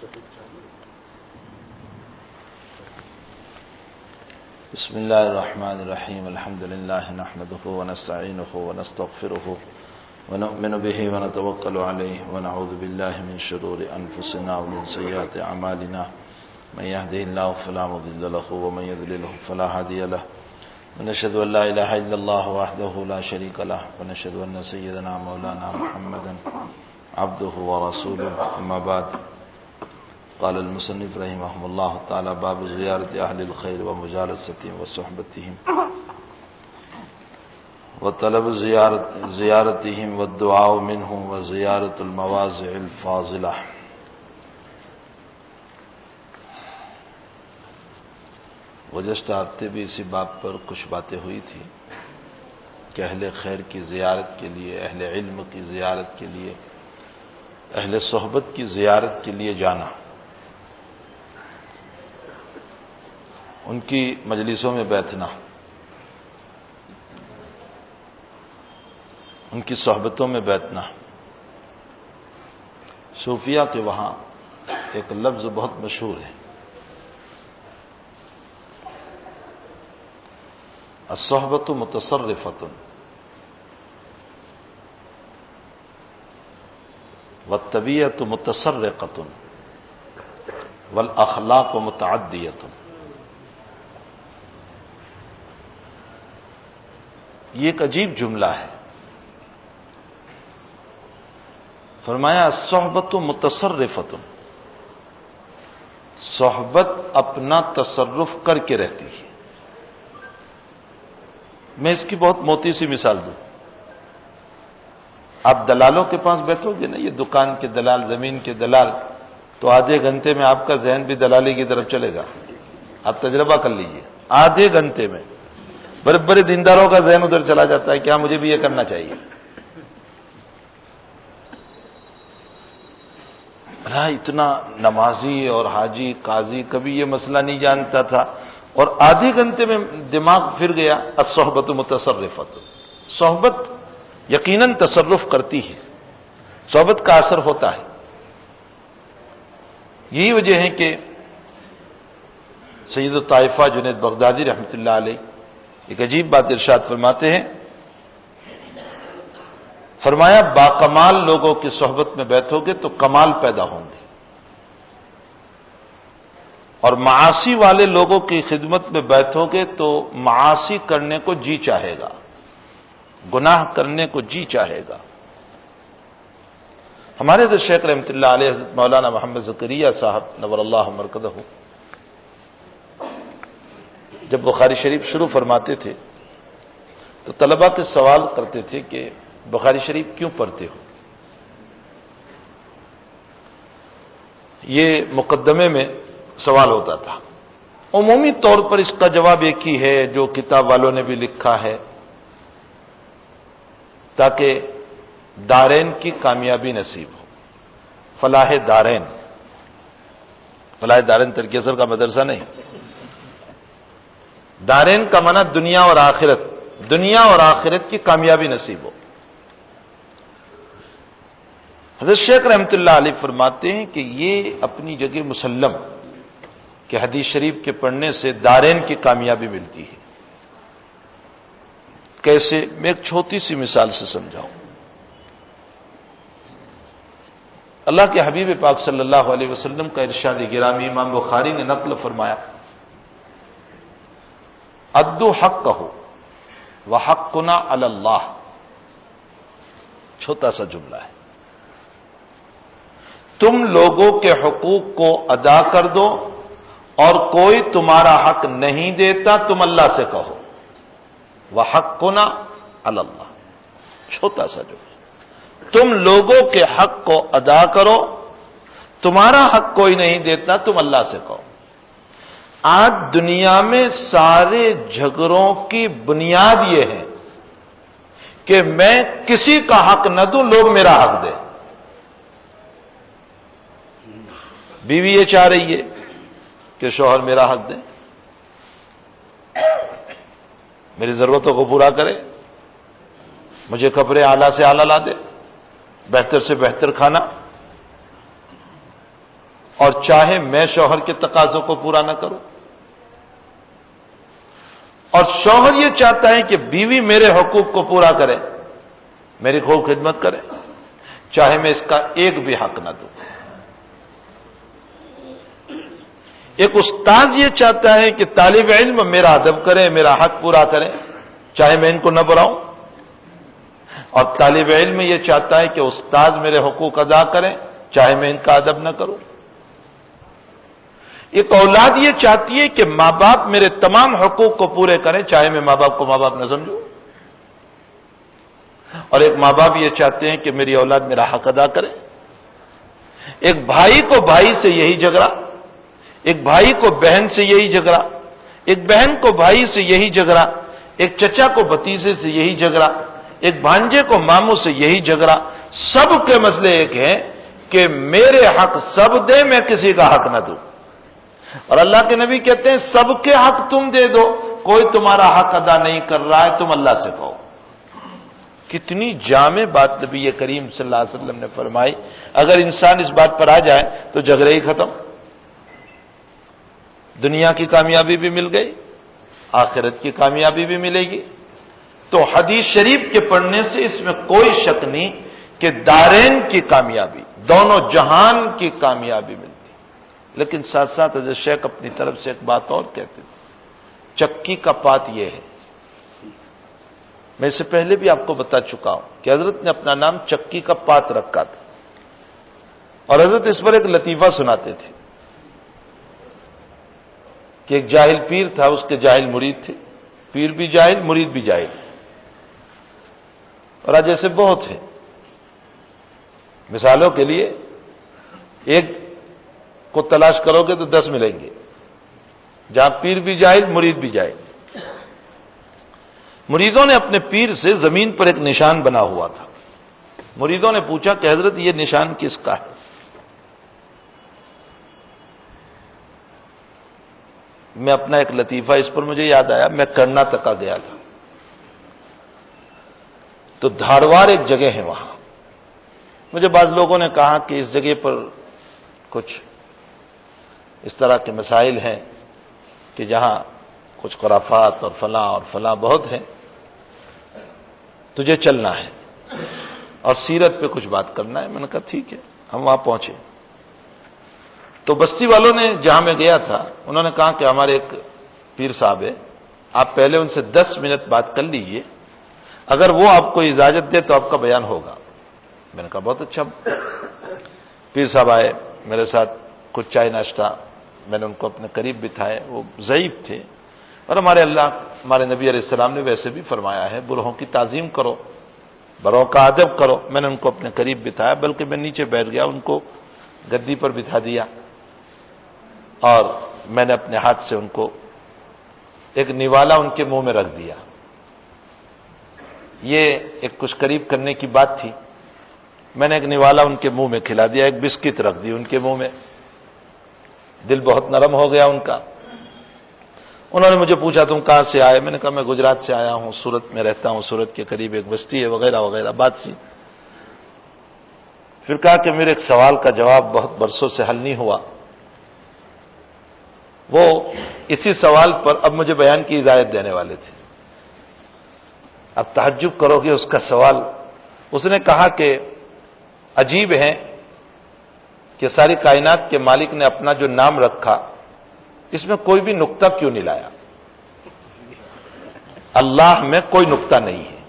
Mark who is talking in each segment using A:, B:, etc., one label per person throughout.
A: بسم الله الرحمن الرحيم الحمد لله نحمده ونستعينه ونستغفره ونؤمن به ونتوكل عليه ونعوذ بالله من شرور أنفسنا ومن سيئات أعمالنا من يهده الله فلا مضل له ومن يضلله فلا هادي له ونشهد أن لا إله إلا الله وحده لا شريك له ونشهد أن سيدنا مولانا محمدا عبده ورسوله أما بعد قال المصنف رحمه الله تعالى باب زيارة أهل الخير ومجالستهم وصحبتهم وطلب زيارتهم والدعاء منهم وزيارة المواضع الفاضلة. گزشتہ ہفتے بھی اسی باب پر کچھ باتیں ہوئی تھی کہ اہل خیر کی زیارت کے لیے، اہل علم کی زیارت کے لیے، اہل صحبت کی زیارت کے لیے جانا، ان کی مجلسوں میں بیٹھنا، ان کی صحبتوں میں بیٹھنا، صوفیہ کے وہاں ایک لفظ بہت مشہور ہے، الصحبۃ متصرفۃ والطبیعۃ متسرقۃ والاخلاق متعدیۃ. یہ ایک عجیب جملہ ہے. فرمایا الصحبۃ متصرفۃ، صحبت اپنا تصرف کر کے رہتی ہے. میں اس کی بہت موٹی سی مثال دوں. آپ دلالوں کے پاس بیٹھو گے نا، یہ دکان کے دلال، زمین کے دلال، تو آدھے گھنٹے میں آپ کا ذہن بھی دلالی کی طرف چلے گا. آپ تجربہ کر لیجئے، آدھے گھنٹے میں بڑے بڑے دینداروں کا ذہن ادھر چلا جاتا ہے، کیا مجھے بھی یہ کرنا چاہیے. اتنا نمازی اور حاجی قاضی کبھی یہ مسئلہ نہیں جانتا تھا، اور آدھے گھنٹے میں دماغ پھر گیا. الصحبۃ متصرفۃ، صحبت یقیناً تصرف کرتی ہے، صحبت کا اثر ہوتا ہے. یہی وجہ ہے کہ سید الطائفہ جنید بغدادی رحمۃ اللہ علیہ ایک عجیب بات ارشاد فرماتے ہیں. فرمایا باکمال لوگوں کی صحبت میں بیٹھو گے تو کمال پیدا ہوں گے، اور معاصی والے لوگوں کی خدمت میں بیٹھو گے تو معاصی کرنے کو جی چاہے گا، گناہ کرنے کو جی چاہے گا. ہمارے حضرت شیخ رحمۃ اللہ علیہ حضرت مولانا محمد زکریا صاحب نور اللہ مرکزہ جب بخاری شریف شروع فرماتے تھے تو طلباء کے سوال کرتے تھے کہ بخاری شریف کیوں پڑھتے ہو؟ یہ مقدمے میں سوال ہوتا تھا. عمومی طور پر اس کا جواب ایک ہی ہے جو کتاب والوں نے بھی لکھا ہے، تاکہ دارین کی کامیابی نصیب ہو. فلاح دارین، فلاح دارین ترقی اثر کا مدرسہ نہیں، دارین کا معنی دنیا اور آخرت، دنیا اور آخرت کی کامیابی نصیب ہو. حضرت شیخ رحمۃ اللہ علیہ فرماتے ہیں کہ یہ اپنی جگہ مسلم کہ حدیث شریف کے پڑھنے سے دارین کی کامیابی ملتی ہے. کیسے؟ میں ایک چھوٹی سی مثال سے سمجھاؤں. اللہ کے حبیب پاک صلی اللہ علیہ وسلم کا ارشاد گرامی امام بخاری نے نقل فرمایا، ادو حق کہو وحقنا علی اللہ. چھوٹا سا جملہ ہے. تم لوگوں کے حقوق کو ادا کر دو اور کوئی تمہارا حق نہیں دیتا تم اللہ سے کہو. وحقنا علی اللہ، چھوٹا سا جملہ. تم لوگوں کے حق کو ادا کرو، تمہارا حق کوئی نہیں دیتا تم اللہ سے کہو. آج دنیا میں سارے جھگڑوں کی بنیاد یہ ہے کہ میں کسی کا حق نہ دوں، لوگ میرا حق دیں. بیوی یہ چاہ رہی ہے کہ شوہر میرا حق دیں، میری ضرورتوں کو پورا کرے، مجھے کپڑے اعلیٰ سے اعلیٰ لا دے، بہتر سے بہتر کھانا، اور چاہے میں شوہر کے تقاضوں کو پورا نہ کروں، اور شوہر یہ چاہتا ہے کہ بیوی میرے حقوق کو پورا کرے، میری خوب خدمت کرے، چاہے میں اس کا ایک بھی حق نہ دوں۔ ایک استاذ یہ چاہتا ہے کہ طالب علم میرا ادب کرے، میرا حق پورا کرے، چاہے میں ان کو نہ بلاؤں، اور طالب علم یہ چاہتا ہے کہ استاذ میرے حقوق ادا کریں، چاہے میں ان کا ادب نہ کروں۔ ایک اولاد یہ چاہتی ہے کہ ماں باپ میرے تمام حقوق کو پورے کریں، چاہے میں ماں باپ کو ماں باپ نہ سمجھوں، اور ایک ماں باپ یہ چاہتے ہیں کہ میری اولاد میرا حق ادا کرے۔ ایک بھائی کو بھائی سے یہی جھگڑا، ایک بھائی کو بہن سے یہی جھگڑا، ایک بہن کو بھائی سے یہی جھگڑا، ایک چچا کو بھتیجے سے یہی جھگڑا، ایک بھانجے کو ماموں سے یہی جھگڑا۔ سب کے مسئلے ایک ہیں کہ میرے حق سب دے، میں کسی کا حق نہ دوں۔ اور اللہ کے نبی کہتے ہیں سب کے حق تم دے دو، کوئی تمہارا حق ادا نہیں کر رہا ہے تم اللہ سے کہو۔ کتنی جامع بات نبی کریم صلی اللہ علیہ وسلم نے فرمائی۔ اگر انسان اس بات پر آ جائے تو جھگڑے ہی ختم، دنیا کی کامیابی بھی مل گئی، آخرت کی کامیابی بھی ملے گی۔ تو حدیث شریف کے پڑھنے سے اس میں کوئی شک نہیں کہ دارین کی کامیابی، دونوں جہان کی کامیابی ملتی۔ لیکن ساتھ ساتھ حضرت شیخ اپنی طرف سے ایک بات اور کہتے تھے، چکی کا پات یہ ہے، میں اس سے پہلے بھی آپ کو بتا چکا ہوں کہ حضرت نے اپنا نام چکی کا پات رکھا تھا، اور حضرت اس پر ایک لطیفہ سناتے تھے کہ ایک جاہل پیر تھا، اس کے جاہل مرید تھے، پیر بھی جاہل مرید بھی جاہل، اور آج ایسے بہت ہیں۔ مثالوں کے لیے ایک کو تلاش کرو گے تو 10 ملیں گے، جہاں پیر بھی جاہل مرید بھی جاہل۔ مریدوں نے اپنے پیر سے زمین پر ایک نشان بنا ہوا تھا، مریدوں نے پوچھا کہ حضرت یہ نشان کس کا ہے؟ میں اپنا ایک لطیفہ اس پر مجھے یاد آیا، میں کرناٹک گیا تھا، تو دھاڑوار ایک جگہ ہے، وہاں مجھے بعض لوگوں نے کہا کہ اس جگہ پر کچھ اس طرح کے مسائل ہیں کہ جہاں کچھ خرافات اور فلاں بہت ہیں، تجھے چلنا ہے اور سیرت پہ کچھ بات کرنا ہے۔ میں نے کہا ٹھیک ہے، ہم وہاں پہنچے تو بستی والوں نے جہاں میں گیا تھا انہوں نے کہا کہ ہمارے ایک پیر صاحب ہے، آپ پہلے ان سے 10 منٹ بات کر لیجئے، اگر وہ آپ کو اجازت دے تو آپ کا بیان ہوگا۔ میں نے کہا بہت اچھا۔ پیر صاحب آئے میرے ساتھ، کچھ چائے ناشتہ، میں نے ان کو اپنے قریب بٹھائے، وہ ضعیف تھے، اور ہمارے نبی علیہ السلام نے ویسے بھی فرمایا ہے بوڑھوں کی تعظیم کرو، بڑوں کا ادب کرو۔ میں نے ان کو اپنے قریب بٹھایا، بلکہ میں نیچے بیٹھ گیا، ان کو گدی پر بٹھا دیا، اور میں نے اپنے ہاتھ سے ان کو ایک نوالا ان کے منہ میں رکھ دیا۔ یہ ایک کچھ قریب کرنے کی بات تھی، میں نے ایک نوالا ان کے منہ میں کھلا دیا، ایک بسکٹ رکھ دی ان کے منہ میں، دل بہت نرم ہو گیا ان کا۔ انہوں نے مجھے پوچھا تم کہاں سے آئے؟ میں نے کہا میں گجرات سے آیا ہوں، سورت میں رہتا ہوں، سورت کے قریب ایک بستی ہے، وغیرہ وغیرہ بات سی۔ پھر کہا کہ میرے ایک سوال کا جواب بہت برسوں سے حل نہیں ہوا، وہ اسی سوال پر اب مجھے بیان کی ہدایت دینے والے تھے۔ اب تعجب کرو گے اس کا سوال، اس نے کہا کہ عجیب ہے کہ ساری کائنات کے مالک نے اپنا جو نام رکھا اس میں کوئی بھی نقطہ کیوں نہیں لایا؟ اللہ میں کوئی نقطہ نہیں ہے،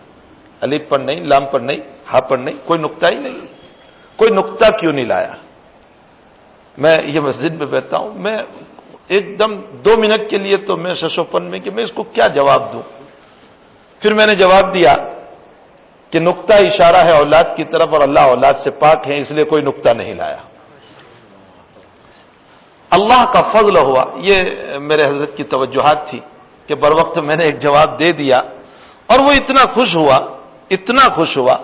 A: الف پر نہیں، لام پر نہیں، ہا پر نہیں، کوئی نقطہ ہی نہیں، کوئی نقطہ کیوں نہیں لایا؟ میں یہ مسجد میں بیٹھتا ہوں، میں ایک دم 2 منٹ کے لیے تو میں ششوپن میں کہ میں اس کو کیا جواب دوں۔ پھر میں نے جواب دیا کہ نقطہ اشارہ ہے اولاد کی طرف، اور اللہ اولاد سے پاک ہے، اس لیے کوئی نقطہ نہیں لایا۔ اللہ کا فضل ہوا، یہ میرے حضرت کی توجہات تھی کہ بر وقت میں نے ایک جواب دے دیا، اور وہ اتنا خوش ہوا،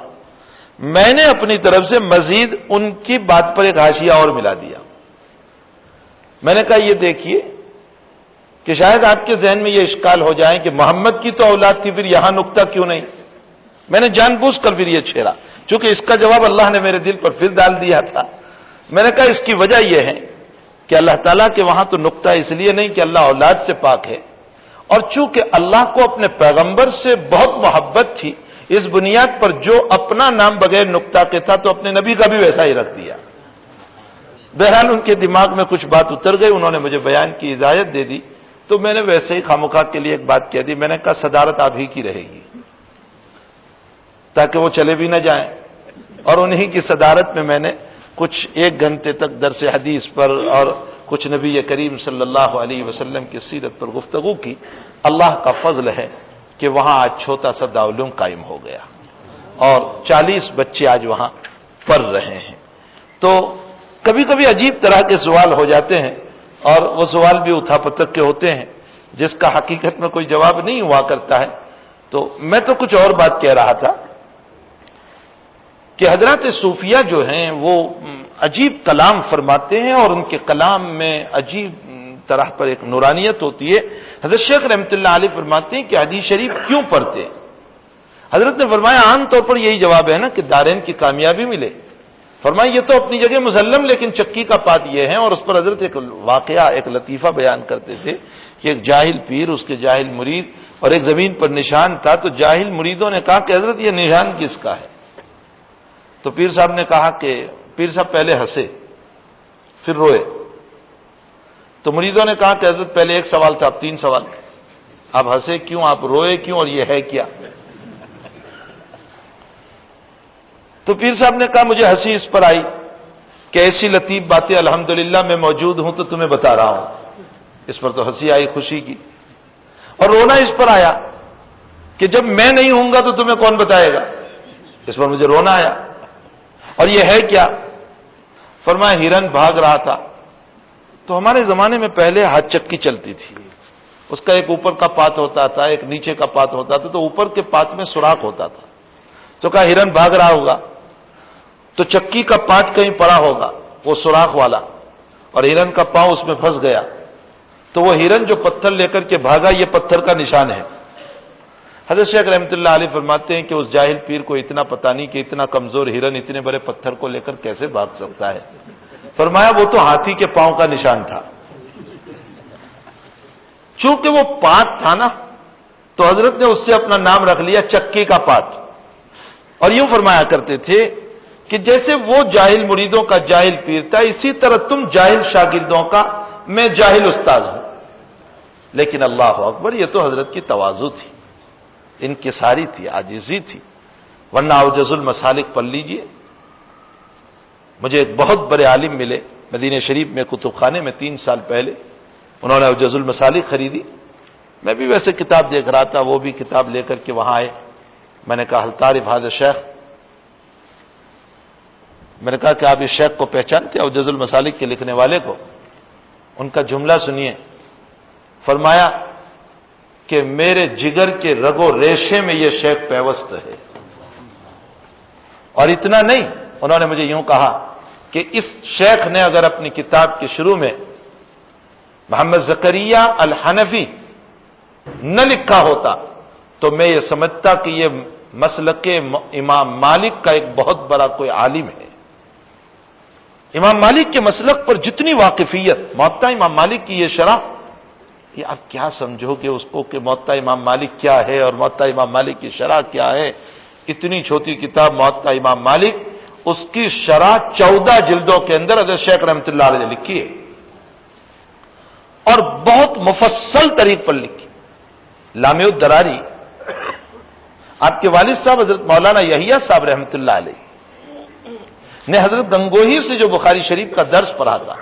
A: میں نے اپنی طرف سے مزید ان کی بات پر ایک حاشیہ اور ملا دیا۔ میں نے کہا یہ دیکھیے کہ شاید آپ کے ذہن میں یہ اشکال ہو جائے کہ محمد کی تو اولاد تھی، پھر یہاں نقطہ کیوں نہیں؟ میں نے جان بوجھ کر پھر یہ چھیڑا، چونکہ اس کا جواب اللہ نے میرے دل پر پھر ڈال دیا تھا۔ میں نے کہا اس کی وجہ یہ ہے کہ اللہ تعالیٰ کے وہاں تو نقطہ اس لیے نہیں کہ اللہ اولاد سے پاک ہے، اور چونکہ اللہ کو اپنے پیغمبر سے بہت محبت تھی، اس بنیاد پر جو اپنا نام بغیر نقطہ کے تھا تو اپنے نبی کا بھی ویسا ہی رکھ دیا۔ بہرحال ان کے دماغ میں کچھ بات اتر گئی، انہوں نے مجھے بیان کی اجازت دے دی، تو میں نے ویسے ہی خامخواہ کے لیے ایک بات کہہ دی، میں نے کہا صدارت آپ ہی کی رہے گی تاکہ وہ چلے بھی نہ جائیں، اور انہی کی صدارت میں نے کچھ 1 گھنٹے تک درس حدیث پر اور کچھ نبی کریم صلی اللہ علیہ وسلم کی سیرت پر گفتگو کی۔ اللہ کا فضل ہے کہ وہاں آج چھوٹا سا دارالعلوم قائم ہو گیا اور 40 بچے آج وہاں پڑھ رہے ہیں۔ تو کبھی کبھی عجیب طرح کے سوال ہو جاتے ہیں، اور وہ سوال بھی اٹھا پٹک کے ہوتے ہیں جس کا حقیقت میں کوئی جواب نہیں ہوا کرتا ہے۔ تو میں تو کچھ اور بات کہہ رہا تھا کہ حضرات صوفیہ جو ہیں وہ عجیب کلام فرماتے ہیں، اور ان کے کلام میں عجیب طرح پر ایک نورانیت ہوتی ہے۔ حضرت شیخ رحمۃ اللہ علیہ فرماتے ہیں کہ حدیث شریف کیوں پڑھتے ہیں؟ حضرت نے فرمایا عام طور پر یہی جواب ہے نا کہ دارین کی کامیابی ملے۔ فرمایا یہ تو اپنی جگہ مسلم، لیکن چکی کا پات یہ ہے، اور اس پر حضرت ایک واقعہ، ایک لطیفہ بیان کرتے تھے کہ ایک جاہل پیر، اس کے جاہل مرید، اور ایک زمین پر نشان تھا، تو جاہل مریدوں نے کہا کہ حضرت یہ نشان کس کا ہے؟ تو پیر صاحب نے کہا کہ پیر صاحب پہلے ہنسے پھر روئے، تو مریدوں نے کہا کہ حضرت پہلے 1 سوال تھا، اب 3 سوال، آپ ہنسے کیوں، آپ روئے کیوں، اور یہ ہے کیا؟ تو پیر صاحب نے کہا مجھے ہنسی اس پر آئی کہ ایسی لطیف باتیں الحمدللہ میں موجود ہوں تو تمہیں بتا رہا ہوں، اس پر تو ہنسی آئی خوشی کی، اور رونا اس پر آیا کہ جب میں نہیں ہوں گا تو تمہیں کون بتائے گا، اس پر مجھے رونا آیا۔ اور یہ ہے کیا؟ فرمایا ہرن بھاگ رہا تھا، تو ہمارے زمانے میں پہلے ہاتھ چکی چلتی تھی، اس کا ایک اوپر کا پات ہوتا تھا، ایک نیچے کا پات ہوتا تھا، تو اوپر کے پات میں سوراخ ہوتا تھا، تو کہا ہرن بھاگ رہا ہوگا تو چکی کا پات کہیں پڑا ہوگا وہ سوراخ والا، اور ہرن کا پاؤں اس میں پھنس گیا، تو وہ ہرن جو پتھر لے کر کے بھاگا یہ پتھر کا نشان ہے۔ حضرت شیخ رحمۃ اللہ علیہ فرماتے ہیں کہ اس جاہل پیر کو اتنا پتہ نہیں کہ اتنا کمزور ہرن اتنے بڑے پتھر کو لے کر کیسے بھاگ سکتا ہے۔ فرمایا وہ تو ہاتھی کے پاؤں کا نشان تھا، چونکہ وہ پات تھا نا تو حضرت نے اس سے اپنا نام رکھ لیا چکی کا پات۔ اور یوں فرمایا کرتے تھے کہ جیسے وہ جاہل مریدوں کا جاہل پیر تھا، اسی طرح تم جاہل شاگردوں کا میں جاہل استاد ہوں، لیکن اللہ اکبر یہ تو حضرت کی تواضع تھی، انکساری تھی، عاجزی تھی، ورنہ اوجز المسالک پڑھ لیجئے۔ مجھے ایک بہت بڑے عالم ملے مدینہ شریف میں کتب خانے میں 3 سال پہلے، انہوں نے اوجز المسالک خریدی، میں بھی ویسے کتاب دیکھ رہا تھا، وہ بھی کتاب لے کر کے وہاں آئے، میں نے کہا حل تعرف ھذا شیخ، میں نے کہا کہ آپ اس شیخ کو پہچانتے ہیں اوجز المسالک کے لکھنے والے کو؟ ان کا جملہ سنیے، فرمایا کہ میرے جگر کے رگ و ریشے میں یہ شیخ پیوست ہے، اور اتنا نہیں، انہوں نے مجھے یوں کہا کہ اس شیخ نے اگر اپنی کتاب کے شروع میں محمد زکریا الحنفی نہ لکھا ہوتا تو میں یہ سمجھتا کہ یہ مسلک امام مالک کا ایک بہت بڑا کوئی عالم ہے۔ امام مالک کے مسلک پر جتنی واقفیت، موطا امام مالک کی یہ شرح، یہ آپ کیا سمجھو گے اس کو کہ موطا امام مالک کیا ہے اور موطا امام مالک کی شرح کیا ہے؟ اتنی چھوٹی کتاب موطا امام مالک، اس کی شرح 14 جلدوں کے اندر حضرت شیخ رحمۃ اللہ علیہ نے لکھی ہے، اور بہت مفصل طریق پر لکھی۔ لامع الدراری آپ کے والد صاحب حضرت مولانا یحییٰ صاحب رحمۃ اللہ علیہ نے حضرت گنگوہی سے جو بخاری شریف کا درس پڑھا تھا،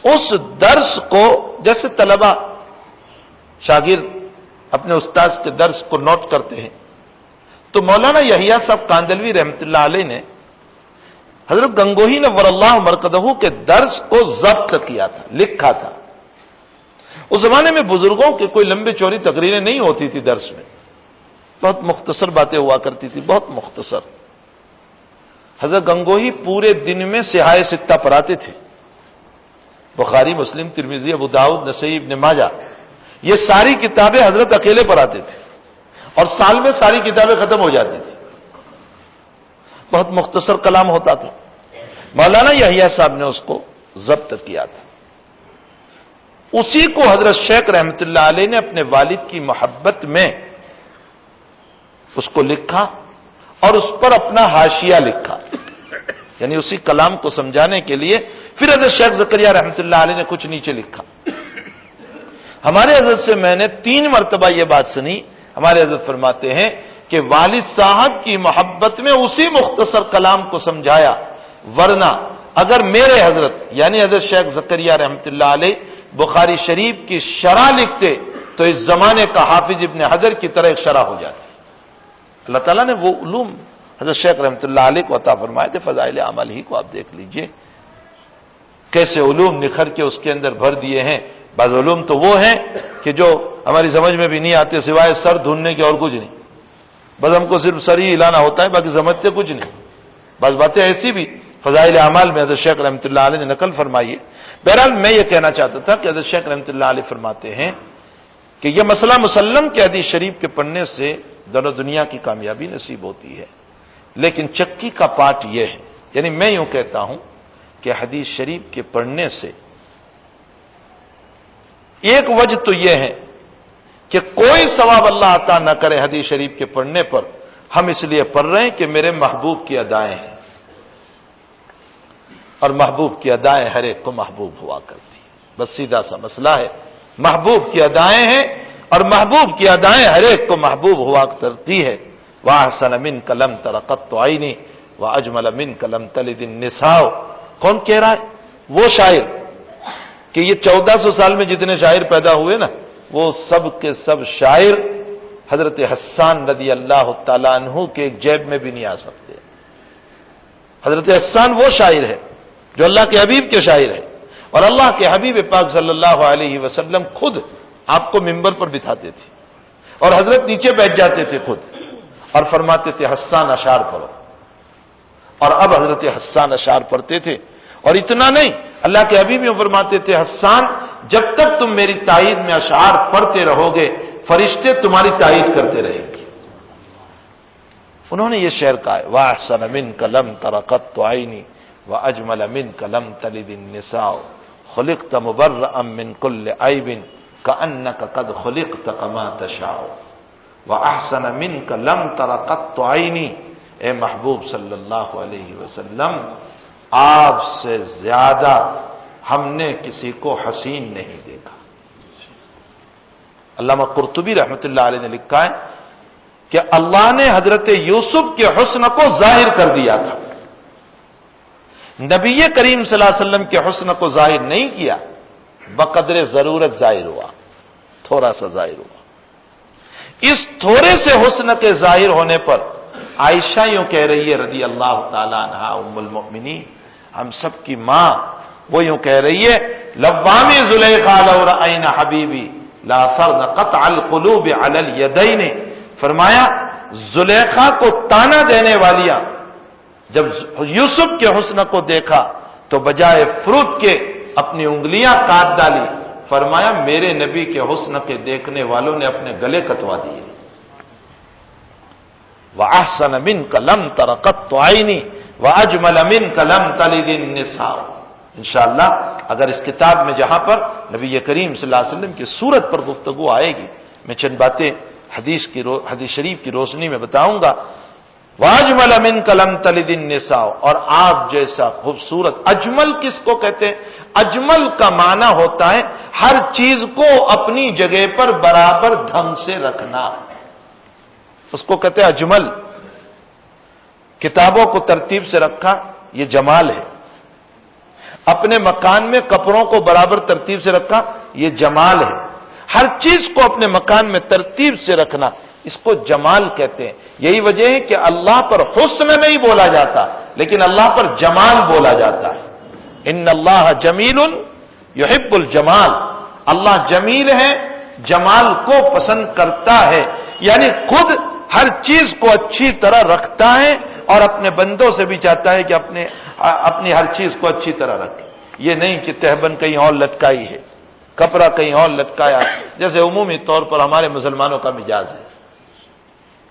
A: اس درس کو جیسے طلبہ شاگرد اپنے استاذ کے درس کو نوٹ کرتے ہیں، تو مولانا یحییٰ صاحب کاندلوی رحمۃ اللہ علیہ نے حضرت گنگوہی نور اللہ مرقدہ کے درس کو ضبط کیا تھا، لکھا تھا۔ اس زمانے میں بزرگوں کے کوئی لمبی چوڑی تقریریں نہیں ہوتی تھی درس میں، بہت مختصر باتیں ہوا کرتی تھی، بہت مختصر۔ حضرت گنگوہی پورے دن میں صحاح ستہ پڑھاتے تھے، بخاری، مسلم، ترمذی، ابو داؤد، نسائی، ابن ماجہ، یہ ساری کتابیں حضرت اکیلے پڑھاتے تھے، اور سال میں ساری کتابیں ختم ہو جاتی تھی، بہت مختصر کلام ہوتا تھا۔ مولانا یحییٰ صاحب نے اس کو ضبط کیا تھا، اسی کو حضرت شیخ رحمت اللہ علیہ نے اپنے والد کی محبت میں اس کو لکھا اور اس پر اپنا حاشیہ لکھا، یعنی اسی کلام کو سمجھانے کے لیے پھر حضرت شیخ زکریا رحمت اللہ علیہ نے کچھ نیچے لکھا۔ ہمارے حضرت سے میں نے 3 مرتبہ یہ بات سنی، ہمارے حضرت فرماتے ہیں کہ والد صاحب کی محبت میں اسی مختصر کلام کو سمجھایا، ورنہ اگر میرے حضرت یعنی حضرت شیخ زکریا رحمت اللہ علیہ بخاری شریف کی شرح لکھتے تو اس زمانے کا حافظ ابن حجر کی طرح ایک شرح ہو جاتی۔ اللہ تعالیٰ نے وہ علوم حضرت شیخ رحمت اللہ علیہ کو عطا فرمائے تھے، فضائل اعمال ہی کو آپ دیکھ لیجئے کیسے علوم نکھر کے اس کے اندر بھر دیے ہیں۔ بعض علوم تو وہ ہیں کہ جو ہماری سمجھ میں بھی نہیں آتے سوائے سر دھوننے کے اور کچھ نہیں، بس ہم کو صرف سر ہی ہلانا ہوتا ہے، باقی سمجھتے کچھ نہیں۔ بعض باتیں ایسی بھی فضائل اعمال میں حضرت شیخ رحمت اللہ علیہ نے نقل فرمائی ہے۔ بہرحال میں یہ کہنا چاہتا تھا کہ حضرت شیخ رحمت اللہ علیہ فرماتے ہیں کہ یہ مسئلہ مسلم کہ حدیث شریف کے پڑھنے سے در و دنیا کی کامیابی نصیب ہوتی ہے، لیکن چکی کا پاٹ یہ ہے، یعنی میں یوں کہتا ہوں کہ حدیث شریف کے پڑھنے سے ایک وجہ تو یہ ہے کہ کوئی ثواب اللہ عطا نہ کرے حدیث شریف کے پڑھنے پر، ہم اس لیے پڑھ رہے ہیں کہ میرے محبوب کی ادائیں ہیں، اور محبوب کی ادائیں ہر ایک کو محبوب ہوا کرتی ہیں، بس سیدھا سا مسئلہ ہے، محبوب کی ادائیں ہیں اور محبوب کی ادائیں ہر ایک کو محبوب ہوا کرتی ہے۔ وَأَحْسَنَ مِنْكَ لَمْ تَرَ قَطُّ عَيْنِي وَأَجْمَلَ مِنْكَ لَمْ تَلِدِ النِّسَاءُ۔ کون کہہ رہا ہے؟ وہ شاعر کہ یہ 1400 سال میں جتنے شاعر پیدا ہوئے نا، وہ سب کے سب شاعر حضرت حسان رضی اللہ تعالیٰ عنہ کے ایک جیب میں بھی نہیں آ سکتے۔ حضرت حسان وہ شاعر ہے جو اللہ کے حبیب کے شاعر ہے، اور اللہ کے حبیب پاک صلی اللہ علیہ وسلم خود آپ کو ممبر پر بٹھاتے تھے اور حضرت نیچے بیٹھ جاتے تھے خود اور فرماتے تھے حسان اشعار پڑھو، اور اب حضرت حسان اشعار پڑھتے تھے۔ اور اتنا نہیں، اللہ کے حبیب یوں فرماتے تھے حسان جب تک تم میری تائید میں اشعار پڑھتے رہو گے فرشتے تمہاری تائید کرتے رہیں گے۔ انہوں نے یہ شعر کہا ہے وَأَحْسَنَ مِنْكَ لَمْ تَرَ قَطُّ عَيْنِي وَأَجْمَلَ مِنْكَ لَمْ تَلِدِ النِّسَاءُ خُلِقْتَ مُبَرَّأً مِنْ كُلِّ عَيْبٍ كَأَنَّكَ قَدْ خُلِقْتَ كَمَا تَشَاءُ وَأَحْسَنَ مِنْكَ لَمْ تَرَ قَطُّ عَيْنِي۔ اے محبوب صلی اللہ علیہ وسلم، آپ سے زیادہ ہم نے کسی کو حسین نہیں دیکھا۔ علامہ قرطبی رحمت اللہ علیہ نے لکھا ہے کہ اللہ نے حضرت یوسف کے حسن کو ظاہر کر دیا تھا، نبی کریم صلی اللہ علیہ وسلم کے حسن کو ظاہر نہیں کیا، بقدر ضرورت ظاہر ہوا، تھوڑا سا ظاہر ہوا۔ اس تھوڑے سے حسن کے ظاہر ہونے پر عائشہ یوں کہہ رہی ہے رضی اللہ تعالی عنہا ام المؤمنین، ہم سب کی ماں، وہ یوں کہہ رہی ہے لوامی زلیخا لو رأینا حبیبی لا فرن قطع القلوب علی الیدین۔ فرمایا زلیخا کو تانا دینے والیاں جب یوسف کے حسن کو دیکھا تو بجائے فروٹ کے اپنی انگلیاں کاٹ ڈالی۔ فرمایا میرے نبی کے حسن کے دیکھنے والوں نے اپنے گلے کٹوا دیے۔ وَأَحْسَنَ مِنْكَ لَمْ تَرَ قَطُّ عَيْنِي وَأَجْمَلَ مِنْكَ لَمْ تَلِدِ النِّسَاءُ۔ انشاءاللہ اگر اس کتاب میں جہاں پر نبی کریم صلی اللہ علیہ وسلم کی صورت پر گفتگو آئے گی، میں چند باتیں حدیث شریف کی روشنی میں بتاؤں گا۔ وَأَجْمَلَ مِنْكَ لَمْ تَلِدِ النِّسَاءُ، اور آپ جیسا خوبصورت۔ اجمل کس کو کہتے ہیں؟ اجمل کا معنی ہوتا ہے ہر چیز کو اپنی جگہ پر برابر ڈھنگ سے رکھنا، اس کو کہتے ہیں اجمل۔ کتابوں کو ترتیب سے رکھا یہ جمال ہے، اپنے مکان میں کپڑوں کو برابر ترتیب سے رکھا یہ جمال ہے، ہر چیز کو اپنے مکان میں ترتیب سے رکھنا اس کو جمال کہتے ہیں۔ یہی وجہ ہے کہ اللہ پر حسن نہیں بولا جاتا لیکن اللہ پر جمال بولا جاتا ہے۔ ان اللہ جمیل یحب الجمال، اللہ جمیل ہے، جمال کو پسند کرتا ہے، یعنی خود ہر چیز کو اچھی طرح رکھتا ہے اور اپنے بندوں سے بھی چاہتا ہے کہ اپنی ہر چیز کو اچھی طرح رکھے۔ یہ نہیں کہ تہبند کہیں اور لٹکائی ہے، کپڑا کہیں اور لٹکایا، جیسے عمومی طور پر ہمارے مسلمانوں کا مزاج ہے،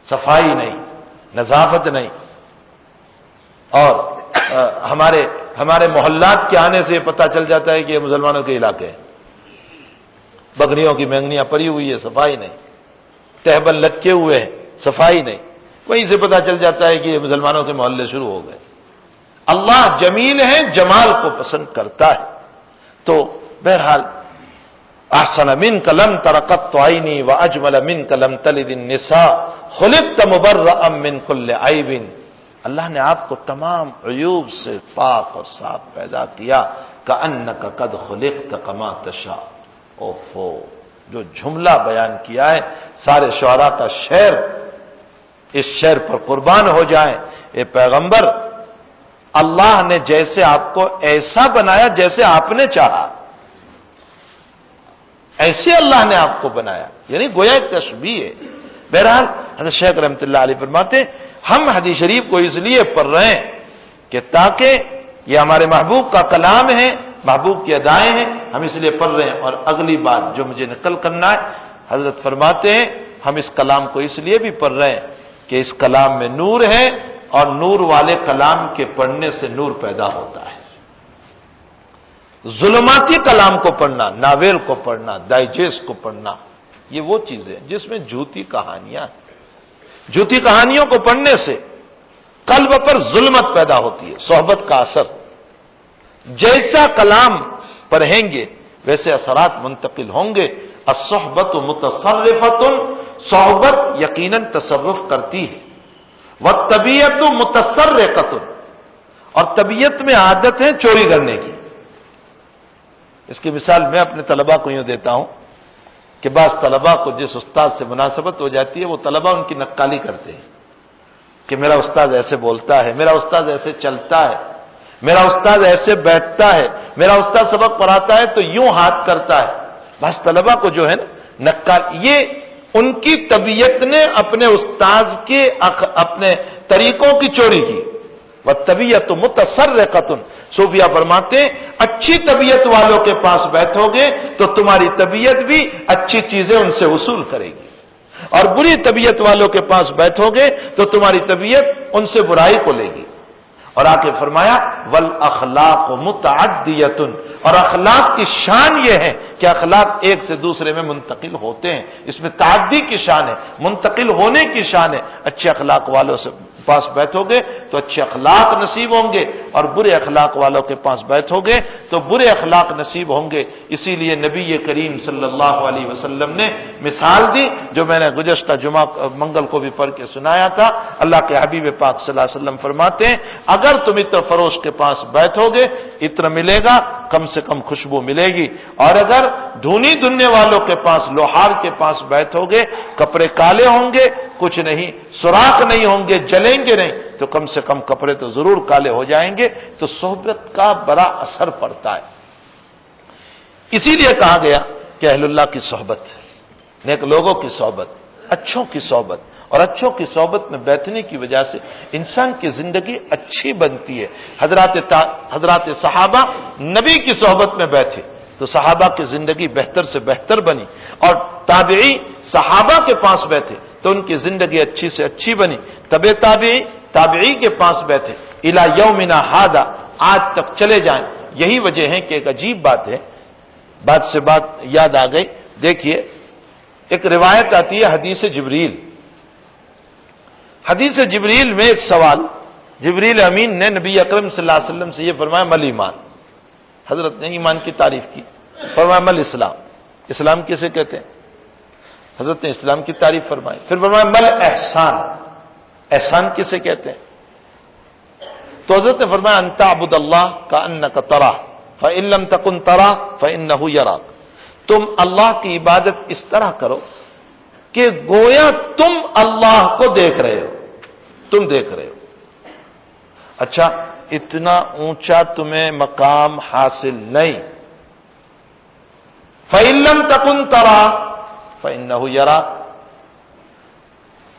A: صفائی نہیں، نظافت نہیں، اور ہمارے محلات کے آنے سے پتہ چل جاتا ہے کہ یہ مسلمانوں کے علاقے ہیں. بکریوں کی مینگنیاں پڑی ہوئی ہے، صفائی نہیں، تہبل لٹکے ہوئے ہیں، صفائی نہیں، وہیں سے پتہ چل جاتا ہے کہ یہ مسلمانوں کے محلے شروع ہو گئے. اللہ جمیل ہے، جمال کو پسند کرتا ہے. تو بہرحال احسن منک لم تر قط عینی واجمل منک لم تلد النساء خلقت مبرأ من کل عیب. اللہ نے آپ کو تمام عیوب سے پاک اور صاف پیدا کیا. کأنک قد خلقت کما تشاء. اوفو، جو جملہ بیان کیا ہے سارے شعراء کا شعر اس شعر پر قربان ہو جائیں. اے پیغمبر، اللہ نے جیسے آپ کو ایسا بنایا جیسے آپ نے چاہا، ایسے اللہ نے آپ کو بنایا، یعنی گویا ایک تشبیہ ہے. بہرحال حضرت شیخ رحمۃ اللہ علیہ فرماتے ہیں ہم حدیث شریف کو اس لیے پڑھ رہے ہیں کہ تاکہ یہ ہمارے محبوب کا کلام ہے، محبوب کی ادائیں ہیں، ہم اس لیے پڑھ رہے ہیں. اور اگلی بات جو مجھے نقل کرنا ہے، حضرت فرماتے ہیں ہم اس کلام کو اس لیے بھی پڑھ رہے ہیں کہ اس کلام میں نور ہے، اور نور والے کلام کے پڑھنے سے نور پیدا ہوتا ہے. ظلماتی کلام کو پڑھنا، ناول کو پڑھنا، ڈائجسٹ کو پڑھنا، یہ وہ چیزیں جس میں جھوٹی کہانیاں ہیں. جھوٹی کہانیوں کو پڑھنے سے قلب پر ظلمت پیدا ہوتی ہے، صحبت کا اثر. جیسا کلام پڑھیں گے ویسے اثرات منتقل ہوں گے. الصحبت متصرفۃ، صحبت یقیناً تصرف کرتی ہے. والطبیعت متصرقۃ، اور طبیعت میں عادت ہے چوری کرنے کی. اس کی مثال میں اپنے طلباء کو یوں دیتا ہوں کہ بعض طلباء کو جس استاد سے مناسبت ہو جاتی ہے وہ طلباء ان کی نقالی کرتے ہیں کہ میرا استاد ایسے بولتا ہے، میرا استاد ایسے چلتا ہے، میرا استاد ایسے بیٹھتا ہے، میرا استاد سبق پڑھاتا ہے تو یوں ہاتھ کرتا ہے. بعض طلباء کو جو ہے نا نقال، یہ ان کی طبیعت نے اپنے استاد کے اپنے طریقوں کی چوری کی. والطبیعت متصرقۃ، صوفیہ فرماتے ہیں اچھی طبیعت والوں کے پاس بیٹھو گے تو تمہاری طبیعت بھی اچھی چیزیں ان سے وصول کرے گی، اور بری طبیعت والوں کے پاس بیٹھو گے تو تمہاری طبیعت ان سے برائی کو لے گی. اور آگے فرمایا والاخلاق متعدیۃ، اور اخلاق کی شان یہ ہے کہ اخلاق ایک سے دوسرے میں منتقل ہوتے ہیں. اس میں تعدی کی شان ہے، منتقل ہونے کی شان ہے. اچھے اخلاق والوں سے پاس بیٹھو گے تو اچھے اخلاق نصیب ہوں گے، اور برے اخلاق والوں کے پاس بیٹھو گے تو برے اخلاق نصیب ہوں گے. اسی لیے نبی کریم صلی اللہ علیہ وسلم نے مثال دی جو میں نے گزشتہ جمعہ منگل کو بھی پڑھ کے سنایا تھا. اللہ کے حبیب پاک صلی اللہ علیہ وسلم فرماتے ہیں اگر تم عطر فروش کے پاس بیٹھو گے عطر ملے گا، کم سے کم خوشبو ملے گی. اور اگر دھونی دھننے والوں کے پاس، لوہار کے پاس بیٹھو گے، کپڑے کالے ہوں گے، کچھ نہیں، سوراخ نہیں ہوں گے، جلیں گے نہیں، تو کم سے کم کپڑے تو ضرور کالے ہو جائیں گے. تو صحبت کا بڑا اثر پڑتا ہے. اسی لیے کہا گیا کہ اہل اللہ کی صحبت، نیک لوگوں کی صحبت، اچھوں کی صحبت، اور اچھوں کی صحبت میں بیٹھنے کی وجہ سے انسان کی زندگی اچھی بنتی ہے. حضرات صحابہ نبی کی صحبت میں بیٹھے تو صحابہ کی زندگی بہتر سے بہتر بنی، اور تابعی صحابہ کے پاس بیٹھے تو ان کی زندگی اچھی سے اچھی بنی. تابعی کے پاس بیٹھے الی یومنا ھذا، آج تک چلے جائیں. یہی وجہ ہے کہ ایک عجیب بات ہے، بات سے بات یاد آ گئی. دیکھیے ایک روایت آتی ہے حدیث جبریل. حدیث جبریل میں ایک سوال، جبریل امین نے نبی اکرم صلی اللہ علیہ وسلم سے یہ فرمایا مل ایمان. حضرت نے ایمان کی تعریف کی، فرمایا مل اسلام، اسلام کسے کہتے ہیں؟ حضرت نے اسلام کی تعریف فرمائی. پھر فرمایا مل احسان، احسان کسے کہتے ہیں؟ تو حضرت نے فرمایا ان تعبد اللہ کأنک تراہ فإن لم تکن تراہ فإنہ یراک. تم اللہ کی عبادت اس طرح کرو کہ گویا تم اللہ کو دیکھ رہے ہو، تم دیکھ رہے ہو. اچھا اتنا اونچا تمہیں مقام حاصل نہیں. فإن لم تکن تراہ فإنہ یراک.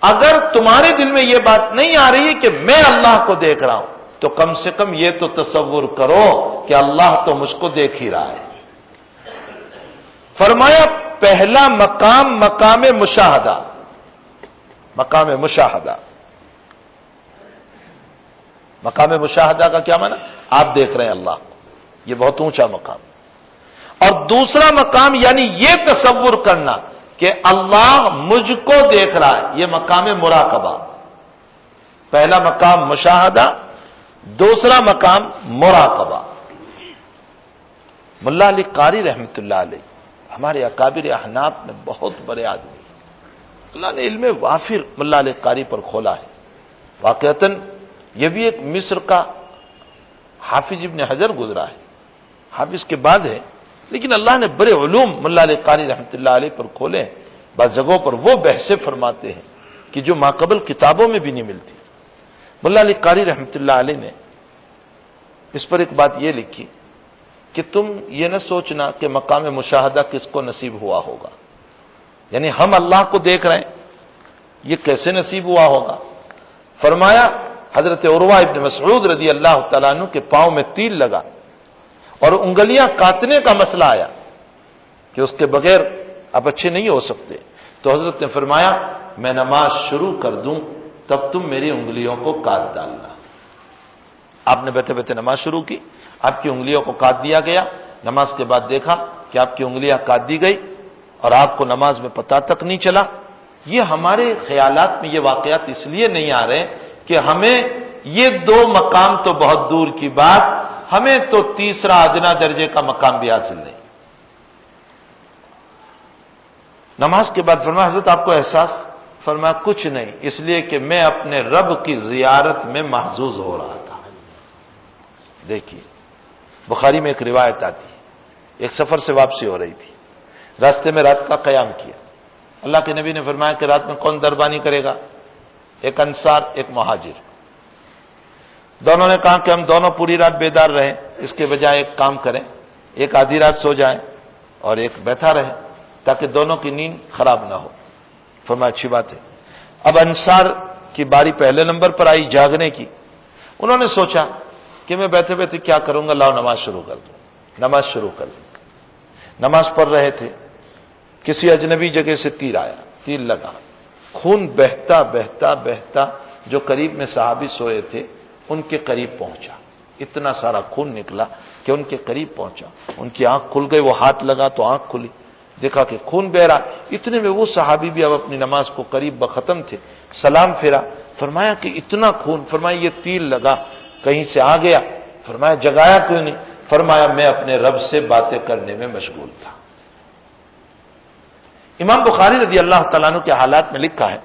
A: اگر تمہارے دل میں یہ بات نہیں آ رہی ہے کہ میں اللہ کو دیکھ رہا ہوں تو کم سے کم یہ تو تصور کرو کہ اللہ تو مجھ کو دیکھ ہی رہا ہے. فرمایا پہلا مقام مقام مشاہدہ، مقام مشاہدہ. مقام مشاہدہ کا کیا معنی؟ آپ دیکھ رہے ہیں اللہ کو، یہ بہت اونچا مقام۔ اور دوسرا مقام یعنی یہ تصور کرنا کہ اللہ مجھ کو دیکھ رہا ہے، یہ مقام مراقبہ۔ پہلا مقام مشاہدہ، دوسرا مقام مراقبہ۔ ملا علی قاری رحمۃ اللہ علیہ ہمارے اکابر احناف میں بہت بڑے آدمی، اللہ نے علم وافر ملا علی قاری پر کھولا ہے۔ واقعتاً یہ بھی ایک مصر کا حافظ ابن حجر گزرا ہے، حافظ کے بعد ہے، لیکن اللہ نے بڑے علوم ملا علی قاری رحمۃ اللہ علیہ پر کھولے ہیں۔ بعض جگہوں پر وہ بحثیں فرماتے ہیں کہ جو ماقبل کتابوں میں بھی نہیں ملتی۔ ملا علی قاری رحمۃ اللہ علیہ نے اس پر ایک بات یہ لکھی کہ تم یہ نہ سوچنا کہ مقام مشاہدہ کس کو نصیب ہوا ہوگا، یعنی ہم اللہ کو دیکھ رہے ہیں، یہ کیسے نصیب ہوا ہوگا؟ فرمایا حضرت عروہ ابن مسعود رضی اللہ تعالیٰ عنہ کے پاؤں میں تیل لگا اور انگلیاں کاٹنے کا مسئلہ آیا کہ اس کے بغیر اب اچھے نہیں ہو سکتے، تو حضرت نے فرمایا میں نماز شروع کر دوں تب تم میری انگلیوں کو کاٹ ڈالنا۔ آپ نے بیٹھے بیٹھے نماز شروع کی، آپ کی انگلیوں کو کاٹ دیا گیا۔ نماز کے بعد دیکھا کہ آپ کی انگلیاں کاٹ دی گئی اور آپ کو نماز میں پتہ تک نہیں چلا۔ یہ ہمارے خیالات میں یہ واقعات اس لیے نہیں آ رہے کہ ہمیں یہ دو مقام تو بہت دور کی بات، ہمیں تو تیسرا ادنا درجے کا مقام بھی حاصل نہیں۔ نماز کے بعد فرمایا حضرت آپ کو احساس؟ فرمایا کچھ نہیں، اس لیے کہ میں اپنے رب کی زیارت میں محظوظ ہو رہا تھا۔ دیکھیے بخاری میں ایک روایت آتی ہے، ایک سفر سے واپسی ہو رہی تھی، راستے میں رات کا قیام کیا۔ اللہ کے نبی نے فرمایا کہ رات میں کون دربانی کرے گا؟ ایک انصار، ایک مہاجر۔ دونوں نے کہا کہ ہم دونوں پوری رات بیدار رہیں، اس کے بجائے ایک کام کریں، ایک آدھی رات سو جائیں اور ایک بیٹھا رہے تاکہ دونوں کی نیند خراب نہ ہو۔ فرمایا اچھی بات ہے۔ اب انصار کی باری پہلے نمبر پر آئی جاگنے کی۔ انہوں نے سوچا کہ میں بیٹھے بیٹھے کیا کروں گا، لاؤ نماز شروع کر دوں۔ نماز شروع کر دی، نماز پڑھ رہے تھے، کسی اجنبی جگہ سے تیر آیا، تیر لگا، خون بہتا بہتا بہتا جو قریب میں صحابی سوئے تھے ان کے قریب پہنچا۔ اتنا سارا خون نکلا کہ ان کے قریب پہنچا، ان کی آنکھ کھل گئی، وہ ہاتھ لگا تو آنکھ کھلی، دیکھا کہ خون بہ رہا۔ اتنے میں وہ صحابی بھی اب اپنی نماز کو قریب بختم تھے، سلام پھیرا، فرمایا کہ اتنا خون، فرمایا یہ تیر لگا کہیں سے آ گیا؟ فرمایا جگایا کیوں نہیں؟ فرمایا میں اپنے رب سے باتیں کرنے میں مشغول تھا۔ امام بخاری رضی اللہ تعالیٰ عنہ کے حالات میں لکھا ہے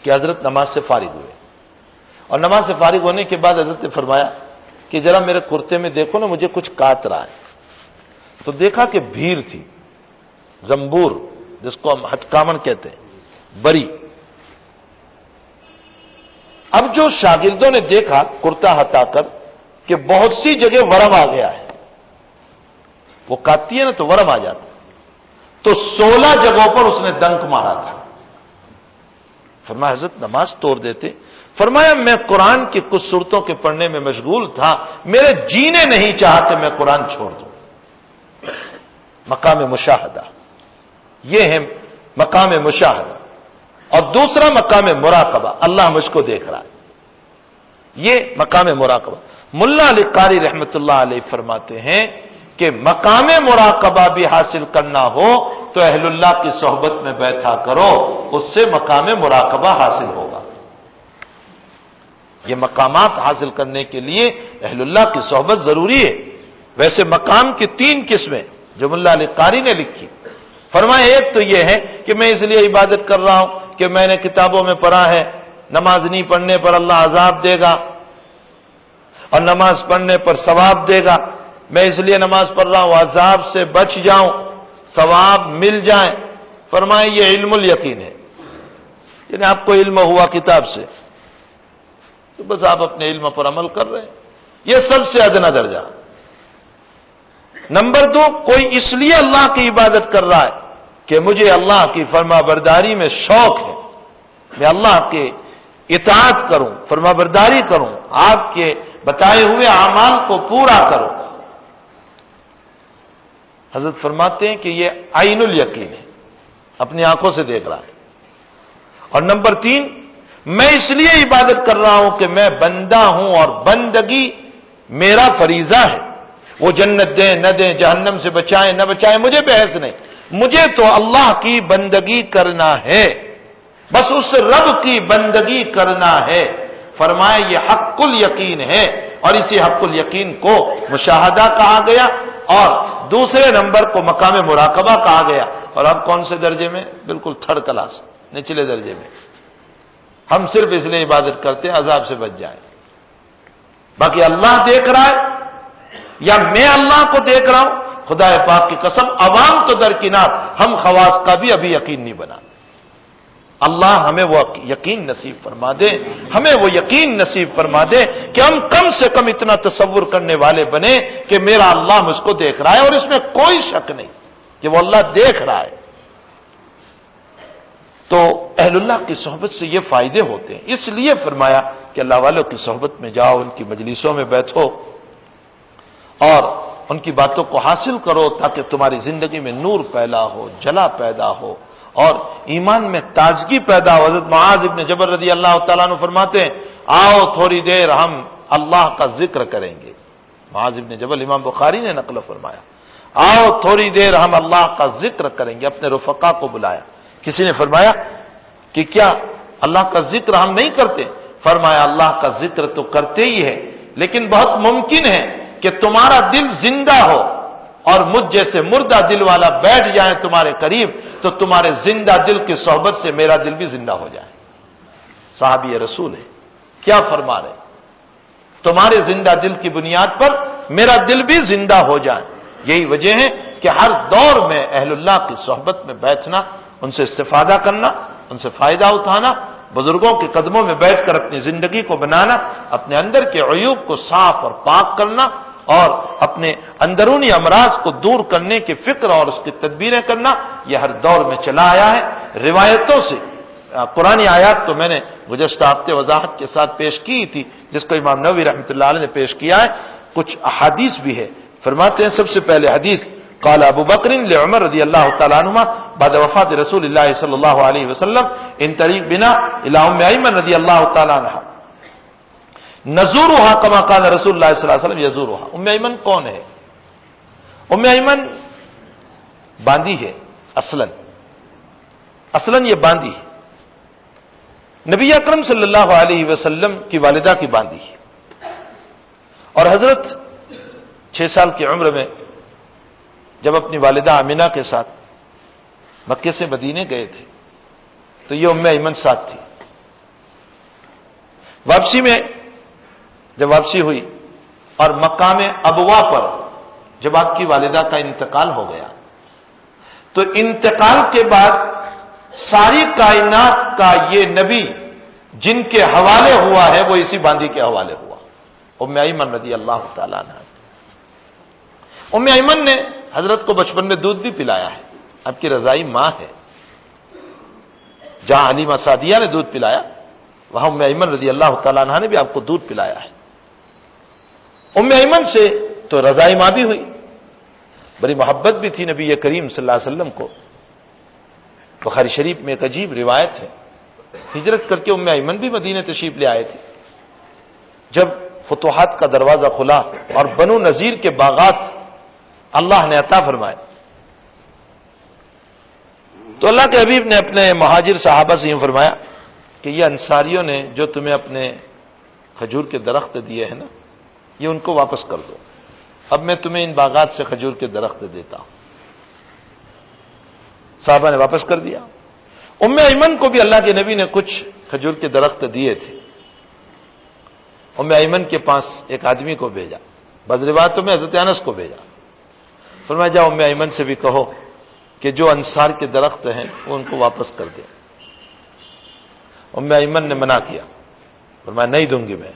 A: کہ حضرت نماز سے فارغ ہوئے اور نماز سے فارغ ہونے کے بعد حضرت نے فرمایا کہ ذرا میرے کرتے میں دیکھو نا، مجھے کچھ کاٹ رہا ہے۔ تو دیکھا کہ بھیر تھی، زنبور جس کو ہم ہٹکامن کہتے ہیں، بری۔ اب جو شاگردوں نے دیکھا کرتا ہٹا کر کہ بہت سی جگہ ورم آ گیا ہے، وہ کاٹتی ہے نا تو ورم آ جاتا، تو 16 جگہوں پر اس نے دنک مارا تھا۔ فرمایا حضرت نماز توڑ دیتے؟ فرمایا میں قرآن کی کچھ صورتوں کے پڑھنے میں مشغول تھا، میرے جینے نہیں چاہتے میں قرآن چھوڑ دوں۔ مقام مشاہدہ، یہ ہے مقام مشاہدہ۔ اور دوسرا مقام مراقبہ، اللہ مجھ کو دیکھ رہا ہے، یہ مقام مراقبہ۔ ملا علی قاری رحمۃ اللہ علیہ فرماتے ہیں کہ مقام مراقبہ بھی حاصل کرنا ہو تو اہل اللہ کی صحبت میں بیٹھا کرو، اس سے مقام مراقبہ حاصل ہوگا۔ یہ مقامات حاصل کرنے کے لیے اہل اللہ کی صحبت ضروری ہے۔ ویسے مقام کی 3 قسمیں جو ملا علی قاری نے لکھی، فرمایا ایک تو یہ ہے کہ میں اس لیے عبادت کر رہا ہوں کہ میں نے کتابوں میں پڑھا ہے نماز نہیں پڑھنے پر اللہ عذاب دے گا اور نماز پڑھنے پر ثواب دے گا، میں اس لیے نماز پڑھ رہا ہوں عذاب سے بچ جاؤں، ثواب مل جائیں۔ فرمایا یہ علم الیقین ہے، یعنی آپ کو علم ہوا کتاب سے تو بس آپ اپنے علم پر عمل کر رہے ہیں، یہ سب سے ادنا درجہ۔ نمبر 2، کوئی اس لیے اللہ کی عبادت کر رہا ہے کہ مجھے اللہ کی فرما برداری میں شوق ہے، میں اللہ کے اطاعت کروں، فرما برداری کروں، آپ کے بتائے ہوئے اعمال کو پورا کروں۔ حضرت فرماتے ہیں کہ یہ عین الیقین ہے، اپنی آنکھوں سے دیکھ رہا ہے۔ اور نمبر 3، میں اس لیے عبادت کر رہا ہوں کہ میں بندہ ہوں اور بندگی میرا فریضہ ہے. وہ جنت دیں نہ دیں، جہنم سے بچائیں نہ بچائیں، مجھے بحث نہیں. مجھے تو اللہ کی بندگی کرنا ہے، بس اس رب کی بندگی کرنا ہے. فرمایا یہ حق الیقین ہے، اور اسی حق الیقین کو مشاہدہ کہا گیا، اور دوسرے نمبر کو مقام مراقبہ کہا گیا. اور اب کون سے درجے میں؟ بالکل تھرڈ کلاس، نچلے درجے میں. ہم صرف اس لیے عبادت کرتے ہیں عذاب سے بچ جائیں. باقی اللہ دیکھ رہا ہے یا میں اللہ کو دیکھ رہا ہوں، خدا پاک کی قسم عوام تو درکنار، ہم خواص کا بھی ابھی یقین نہیں بنا. اللہ ہمیں وہ یقین نصیب فرما دے، ہمیں وہ یقین نصیب فرما دے کہ ہم کم سے کم اتنا تصور کرنے والے بنے کہ میرا اللہ مجھ کو دیکھ رہا ہے، اور اس میں کوئی شک نہیں کہ وہ اللہ دیکھ رہا ہے. تو اہل اللہ کی صحبت سے یہ فائدے ہوتے ہیں. اس لیے فرمایا کہ اللہ والوں کی صحبت میں جاؤ، ان کی مجلسوں میں بیٹھو اور ان کی باتوں کو حاصل کرو، تاکہ تمہاری زندگی میں نور پیدا ہو، جلا پیدا ہو، اور ایمان میں تازگی پیدا ہو. حضرت معاذ ابن جبل رضی اللہ تعالیٰ عنہ فرماتے ہیں آؤ تھوڑی دیر ہم اللہ کا ذکر کریں گے. معاذ ابن جبل امام بخاری نے نقل فرمایا آؤ تھوڑی دیر ہم اللہ کا ذکر کریں گے. اپنے رفقا کو بلایا. کسی نے فرمایا کہ کیا اللہ کا ذکر ہم نہیں کرتے؟ فرمایا اللہ کا ذکر تو کرتے ہی ہے، لیکن بہت ممکن ہے کہ تمہارا دل زندہ ہو اور مجھ جیسے مردہ دل والا بیٹھ جائے تمہارے قریب، تو تمہارے زندہ دل کی صحبت سے میرا دل بھی زندہ ہو جائے. صحابی رسول ہے، کیا فرما رہے؟ تمہارے زندہ دل کی بنیاد پر میرا دل بھی زندہ ہو جائے. یہی وجہ ہے کہ ہر دور میں اہل اللہ کی صحبت میں بیٹھنا، ان سے استفادہ کرنا، ان سے فائدہ اٹھانا، بزرگوں کے قدموں میں بیٹھ کر اپنی زندگی کو بنانا، اپنے اندر کے عیوب کو صاف اور پاک کرنا، اور اپنے اندرونی امراض کو دور کرنے کی فکر اور اس کی تدبیریں کرنا، یہ ہر دور میں چلا آیا ہے. روایتوں سے قرآن آیات تو میں نے گزشتہ ہفتے وضاحت کے ساتھ پیش کی تھی، جس کو امام نووی رحمۃ اللہ علیہ نے پیش کیا ہے. کچھ احادیث بھی ہے. فرماتے ہیں سب سے پہلے حدیث قال ابو بکر لعمر رضی اللہ تعالیٰ عنہما بعد وفات رسول اللہ صلی اللہ علیہ وسلم ان طریق بنا الی ام ایمن رضی اللہ تعالیٰ عنہ نزورها کما کان رسول اللہ صلی اللہ علیہ وسلم یزورها. ام ایمن کون ہے؟ ام ایمن باندی ہے. اصلاً یہ باندی ہے، نبی اکرم صلی اللہ علیہ وسلم کی والدہ کی باندی ہے. اور حضرت 6 سال کی عمر میں جب اپنی والدہ آمینہ کے ساتھ مکے سے مدینے گئے تھے تو یہ ام ایمن ساتھ تھی. واپسی میں جب واپسی ہوئی اور مقام ابوا پر جب آپ کی والدہ کا انتقال ہو گیا، تو انتقال کے بعد ساری کائنات کا یہ نبی جن کے حوالے ہوا ہے وہ اسی باندی کے حوالے ہوا، ام ایمن رضی اللہ تعالیٰ عنہ. ام ایمن نے حضرت کو بچپن میں دودھ بھی پلایا ہے. آپ کی رضائی ماں ہے. جہاں حلیمہ سعدیہ نے دودھ پلایا، وہاں ام ایمن رضی اللہ تعالیٰ عنہ نے بھی آپ کو دودھ پلایا ہے. ام ایمن سے تو رضائی ماں بھی ہوئی، بڑی محبت بھی تھی نبی کریم صلی اللہ علیہ وسلم کو. بخاری شریف میں ایک عجیب روایت ہے، ہجرت کر کے ام ایمن بھی مدینہ تشریف لے آئے تھے. جب فتوحات کا دروازہ کھلا اور بنو نذیر کے باغات اللہ نے عطا فرمائے، تو اللہ کے حبیب نے اپنے مہاجر صحابہ سے یوں فرمایا کہ یہ انصاریوں نے جو تمہیں اپنے کھجور کے درخت دیے ہیں نا، یہ ان کو واپس کر دو. اب میں تمہیں ان باغات سے کھجور کے درخت دیتا ہوں. صحابہ نے واپس کر دیا. ام ایمن کو بھی اللہ کے نبی نے کچھ کھجور کے درخت دیے تھے. ام ایمن کے پاس ایک آدمی کو بھیجا، بعض روایتوں میں حضرت انس کو بھیجا. فرمایا جاؤ ام ایمن سے بھی کہو کہ جو انصار کے درخت ہیں وہ ان کو واپس کر دیں. ام ایمن نے منع کیا، فرمایا نہیں دوں گی میں.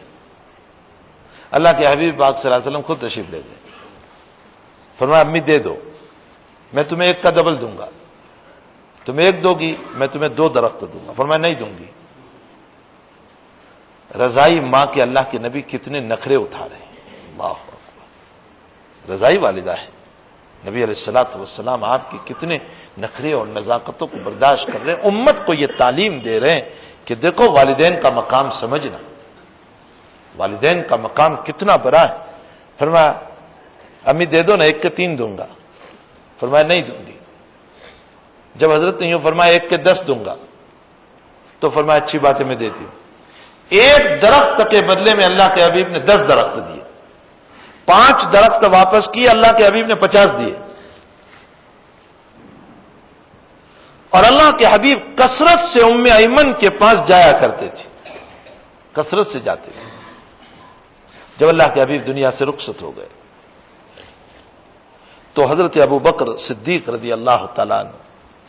A: اللہ کے حبیب پاک صلی اللہ علیہ وسلم خود تشریف لے گئے. فرمایا امی دے دو، میں تمہیں ایک کا ڈبل دوں گا. تم ایک دو گی، میں تمہیں 2 درخت دوں گا. فرمایا نہیں دوں گی. رضائی ماں کے اللہ کے نبی کتنے نخرے اٹھا رہے ہیں. اللہ اکبر. رضائی والدہ ہے نبی علیہ الصلوۃ والسلام، آپ کی کتنے نخرے اور نزاکتوں کو برداشت کر رہے ہیں. امت کو یہ تعلیم دے رہے ہیں کہ دیکھو والدین کا مقام سمجھنا، والدین کا مقام کتنا بڑا ہے۔ فرمایا امی دے دو نا، 1 کے 3 دوں گا۔ فرمایا نہیں دوں گی۔ جب حضرت نے یوں فرمایا 1 کے 10 دوں گا، تو فرمایا اچھی بات ہے میں دیتی ہوں۔ 1 درخت کے بدلے میں اللہ کے حبیب نے 10 درخت دیے، 5 درخت واپس کیے، اللہ کے حبیب نے 50 دیے۔ اور اللہ کے حبیب کثرت سے ام ایمن کے پاس جایا کرتے تھے، کثرت سے جاتے تھے۔ جب اللہ کے حبیب دنیا سے رخصت ہو گئے تو حضرت ابو بکر صدیق رضی اللہ تعالیٰ عنہ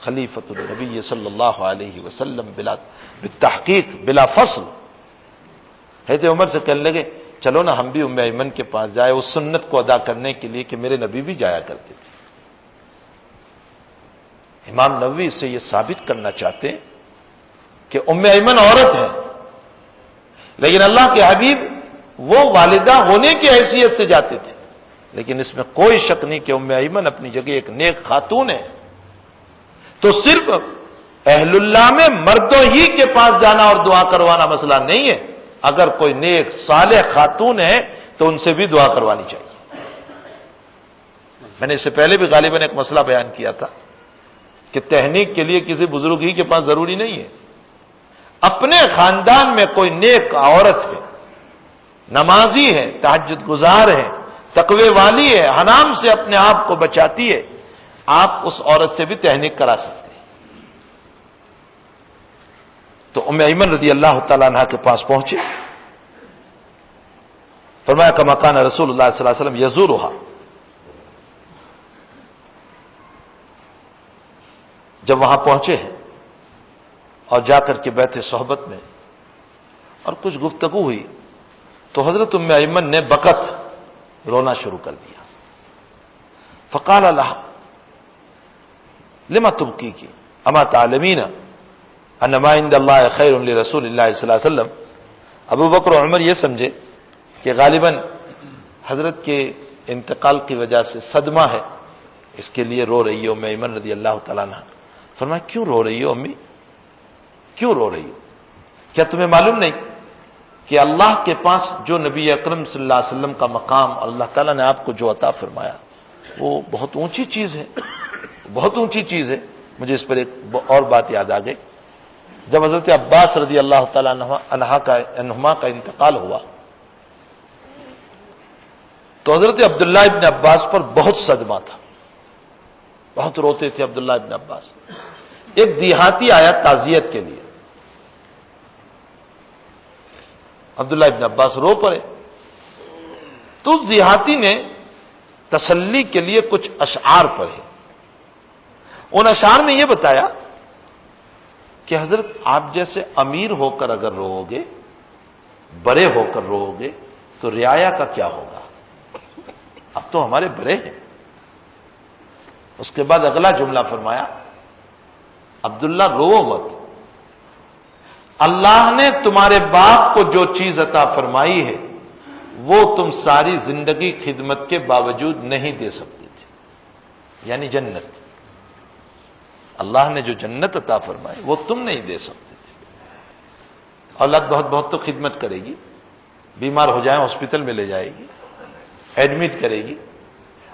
A: خلیفۃ النبی صلی اللہ علیہ وسلم بالتحقیق بلا فصل حضرت عمر سے کہنے لگے چلو نا ہم بھی ام ایمن کے پاس جائے اس سنت کو ادا کرنے کے لیے کہ میرے نبی بھی جایا کرتے تھے۔ امام نووی سے یہ ثابت کرنا چاہتے ہیں کہ ام ایمن عورت ہے، لیکن اللہ کے حبیب وہ والدہ ہونے کی حیثیت سے جاتے تھے، لیکن اس میں کوئی شک نہیں کہ ام ایمن اپنی جگہ ایک نیک خاتون ہے۔ تو صرف اہل اللہ میں مردوں ہی کے پاس جانا اور دعا کروانا مسئلہ نہیں ہے، اگر کوئی نیک صالح خاتون ہے تو ان سے بھی دعا کروانی چاہیے۔ میں نے اس سے پہلے بھی غالباً ایک مسئلہ بیان کیا تھا کہ تہنیک کے لیے کسی بزرگ ہی کے پاس ضروری نہیں ہے، اپنے خاندان میں کوئی نیک عورت ہے، نمازی ہے، تہجد گزار ہے، تقوی والی ہے، حرام سے اپنے آپ کو بچاتی ہے، آپ اس عورت سے بھی تہنیک کرا سکتے ہیں۔ تو ام ایمن رضی اللہ تعالیٰ عنہ کے پاس پہنچے، فرمایا کما کان رسول اللہ صلی اللہ علیہ وسلم یزورها۔ جب وہاں پہنچے ہیں اور جا کر کے بیٹھے صحبت میں اور کچھ گفتگو ہوئی تو حضرت ام ایمن نے بکت رونا شروع کر دیا۔ فقال لها لما تبكيكِ اما تعلمين ان ما عند الله خير لرسول الله صلی اللہ علیہ وسلم۔ ابو بکر و عمر یہ سمجھے کہ غالباً حضرت کے انتقال کی وجہ سے صدمہ ہے، اس کے لیے رو رہی ہے ام ایمن رضی اللہ تعالیٰ عنہ۔ فرمایا کیوں رو رہی ہو امی، کیوں رو رہی ہو؟ کیا تمہیں معلوم نہیں کہ اللہ کے پاس جو نبی اکرم صلی اللہ علیہ وسلم کا مقام اللہ تعالیٰ نے آپ کو جو عطا فرمایا وہ بہت اونچی چیز ہے، بہت اونچی چیز ہے۔ مجھے اس پر ایک اور بات یاد آ گئی، جب حضرت عباس رضی اللہ تعالیٰ عنہما کا انتقال ہوا تو حضرت عبداللہ ابن عباس پر بہت صدمہ تھا، بہت روتے تھے عبداللہ ابن عباس۔ ایک دیہاتی آیا تعزیت کے لیے، عبداللہ ابن عباس رو پڑے، تو اس دیہاتی نے تسلی کے لیے کچھ اشعار پڑھے۔ ان اشعار میں یہ بتایا کہ حضرت آپ جیسے امیر ہو کر اگر رو گے، بڑے ہو کر رو گے تو رعایا کا کیا ہوگا؟ اب تو ہمارے بڑے ہیں۔ اس کے بعد اگلا جملہ فرمایا عبداللہ رو مت، اللہ نے تمہارے باپ کو جو چیز عطا فرمائی ہے وہ تم ساری زندگی خدمت کے باوجود نہیں دے سکتے تھے، یعنی جنت۔ اللہ نے جو جنت عطا فرمائی وہ تم نہیں دے سکتے تھے۔ اولاد بہت بہت تو خدمت کرے گی، بیمار ہو جائیں ہاسپٹل میں لے جائے گی، ایڈمٹ کرے گی۔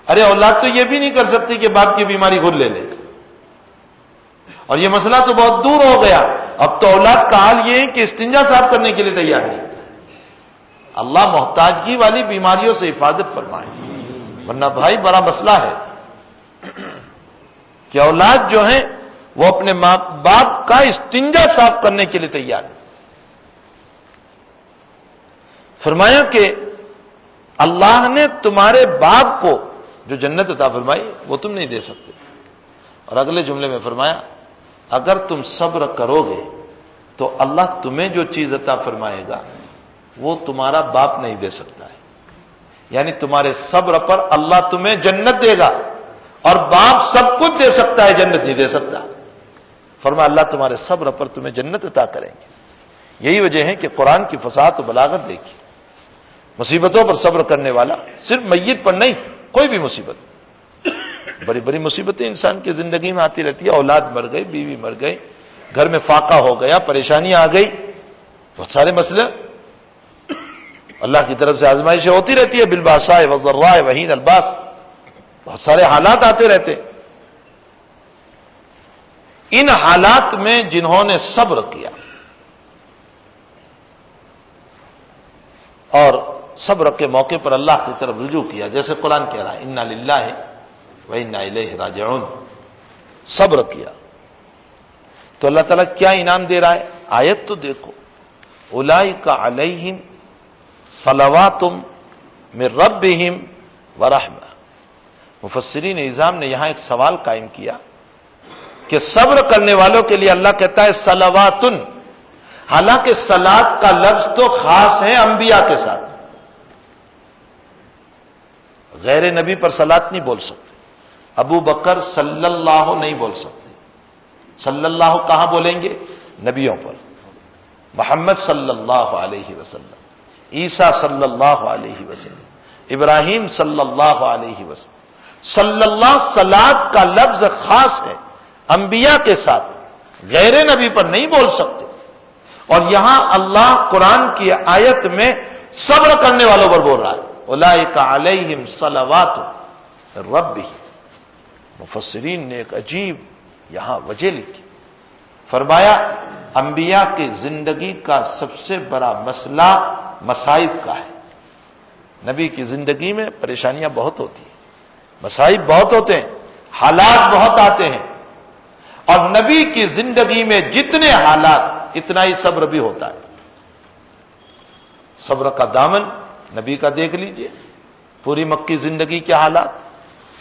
A: ارے اولاد تو یہ بھی نہیں کر سکتی کہ باپ کی بیماری خود لے لے، اور یہ مسئلہ تو بہت دور ہو گیا۔ اب تو اولاد کا حال یہ ہے کہ استنجا صاف کرنے کے لیے تیار نہیں۔ اللہ محتاجگی والی بیماریوں سے حفاظت فرمائے، ورنہ بھائی بڑا مسئلہ ہے کہ اولاد جو ہیں وہ اپنے ماں باپ کا استنجا صاف کرنے کے لیے تیار ہے۔ فرمایا کہ اللہ نے تمہارے باپ کو جو جنت عطا فرمائی وہ تم نہیں دے سکتے۔ اور اگلے جملے میں فرمایا اگر تم صبر کرو گے تو اللہ تمہیں جو چیز عطا فرمائے گا وہ تمہارا باپ نہیں دے سکتا ہے، یعنی تمہارے صبر پر اللہ تمہیں جنت دے گا، اور باپ سب کچھ دے سکتا ہے جنت نہیں دے سکتا۔ فرمایا اللہ تمہارے صبر پر تمہیں جنت عطا کریں گے۔ یہی وجہ ہے کہ قرآن کی فصاحت و بلاغت دیکھی، مصیبتوں پر صبر کرنے والا صرف میت پر نہیں، کوئی بھی مصیبت، بڑی بڑی مصیبتیں انسان کی زندگی میں آتی رہتی ہے، اولاد مر گئی، بیوی مر گئی، گھر میں فاقہ ہو گیا، پریشانی آ گئی، بہت سارے مسئلے اللہ کی طرف سے آزمائشیں ہوتی رہتی ہے، بالباساء والضراء وحین الباس، بہت سارے حالات آتے رہتے۔ ان حالات میں جنہوں نے صبر کیا اور صبر کے موقع پر اللہ کی طرف رجوع کیا، جیسے قرآن کہہ رہا ہے انا للہ و انا الیہ راجعون، صبر کیا تو اللہ تعالیٰ کیا انعام دے رہا ہے؟ آیت تو دیکھو، اولئک علیہم صلوات من ربہم ورحمہ۔ مفسرین اعظام نے یہاں ایک سوال قائم کیا کہ صبر کرنے والوں کے لیے اللہ کہتا ہے صلواتن، حالانکہ صلات کا لفظ تو خاص ہے انبیاء کے ساتھ، غیر نبی پر صلات نہیں بول سکتے، ابو بکر صلی اللہ نہیں بول سکتے، صلی اللہ کہاں بولیں گے؟ نبیوں پر، محمد صلی اللہ علیہ وسلم، عیسیٰ صلی اللہ علیہ وسلم، ابراہیم صلی اللہ علیہ وسلم، صلی اللہ صلات کا لفظ خاص ہے انبیاء کے ساتھ، غیر نبی پر نہیں بول سکتے۔ اور یہاں اللہ قرآن کی آیت میں صبر کرنے والوں پر بول رہا ہے اولئک علیہم صلوات من ربہم۔ مفسرین نے ایک عجیب یہاں وجہ لکھی، فرمایا انبیاء کی زندگی کا سب سے بڑا مسئلہ مصائب کا ہے۔ نبی کی زندگی میں پریشانیاں بہت ہوتی ہیں، مصائب بہت ہوتے ہیں، حالات بہت آتے ہیں، اور نبی کی زندگی میں جتنے حالات اتنا ہی صبر بھی ہوتا ہے۔ صبر کا دامن نبی کا دیکھ لیجئے، پوری مکی زندگی کے حالات،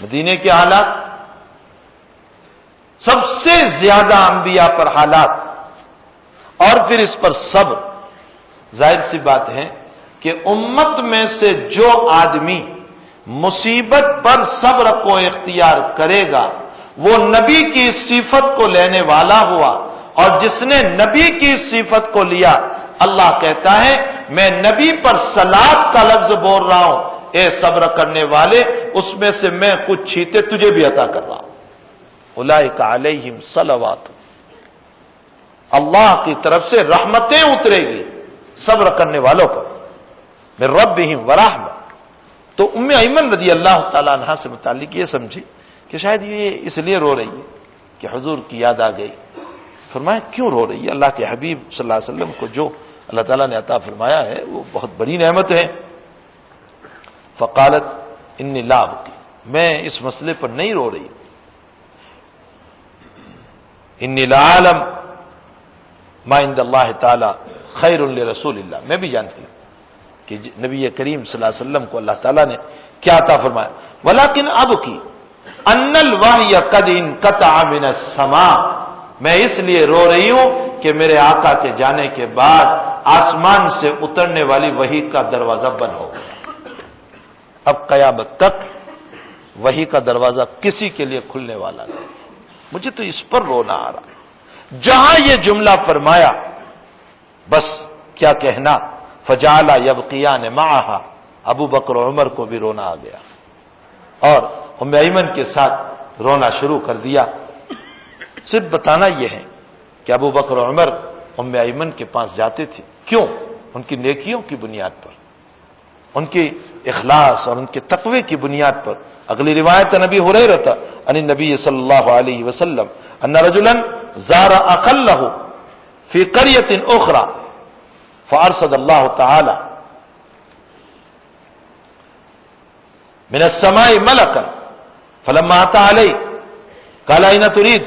A: مدینے کے حالات، سب سے زیادہ انبیاء پر حالات، اور پھر اس پر صبر۔ ظاہر سی بات ہے کہ امت میں سے جو آدمی مصیبت پر صبر کو اختیار کرے گا وہ نبی کی صفت کو لینے والا ہوا، اور جس نے نبی کی صفت کو لیا، اللہ کہتا ہے میں نبی پر صلات کا لفظ بول رہا ہوں، اے صبر کرنے والے اس میں سے میں کچھ چھیتے تجھے بھی عطا کر رہا ہوں۔ اولئک علیہم صلوات، اللہ کی طرف سے رحمتیں اترے گی صبر کرنے والوں پر، من ربہم ورحمہ۔ تو ام ایمن رضی اللہ تعالی عنہا سے متعلق یہ سمجھی کہ شاید یہ اس لیے رو رہی ہے کہ حضور کی یاد آ گئی۔ فرمایا کیوں رو رہی ہے؟ اللہ کے حبیب صلی اللہ علیہ وسلم کو جو اللہ تعالیٰ نے عطا فرمایا ہے وہ بہت بڑی نعمت ہے۔ فقالت انی لا ابکی، میں اس مسئلے پر نہیں رو رہی، انی لعالم ما عند اللہ تعالی خیر لرسول اللہ، میں بھی جانتی ہوں کہ نبی کریم صلی اللہ علیہ وسلم کو اللہ تعالیٰ نے کیا عطا فرمایا۔ ولیکن ابکی ان الوحی قد انقطع من السماء، میں اس لیے رو رہی ہوں کہ میرے آقا کے جانے کے بعد آسمان سے اترنے والی وحی کا دروازہ بند ہو گیا، اب قیامت تک وحی کا دروازہ کسی کے لیے کھلنے والا نہیں۔ مجھے تو اس پر رونا آ رہا، جہاں یہ جملہ فرمایا بس کیا کہنا، فجعل یبقیان معہا، ابو بکر و عمر کو بھی رونا آ گیا اور ام ایمن کے ساتھ رونا شروع کر دیا۔ صرف بتانا یہ ہے کہ ابو بکر و عمر ام ایمن کے پاس جاتے تھے، کیوں؟ ان کی نیکیوں کی بنیاد پر، ان کی اخلاص اور ان کے تقوی کی بنیاد پر۔ اگلی روایت نبی ہریرہ عن النبی صلی اللہ علیہ وسلم ان رجلا زار اخا له فی قریۃ اخرى فارسل اللہ تعالی من السماء ملکا فلما اتى علیہ قال اين تريد؟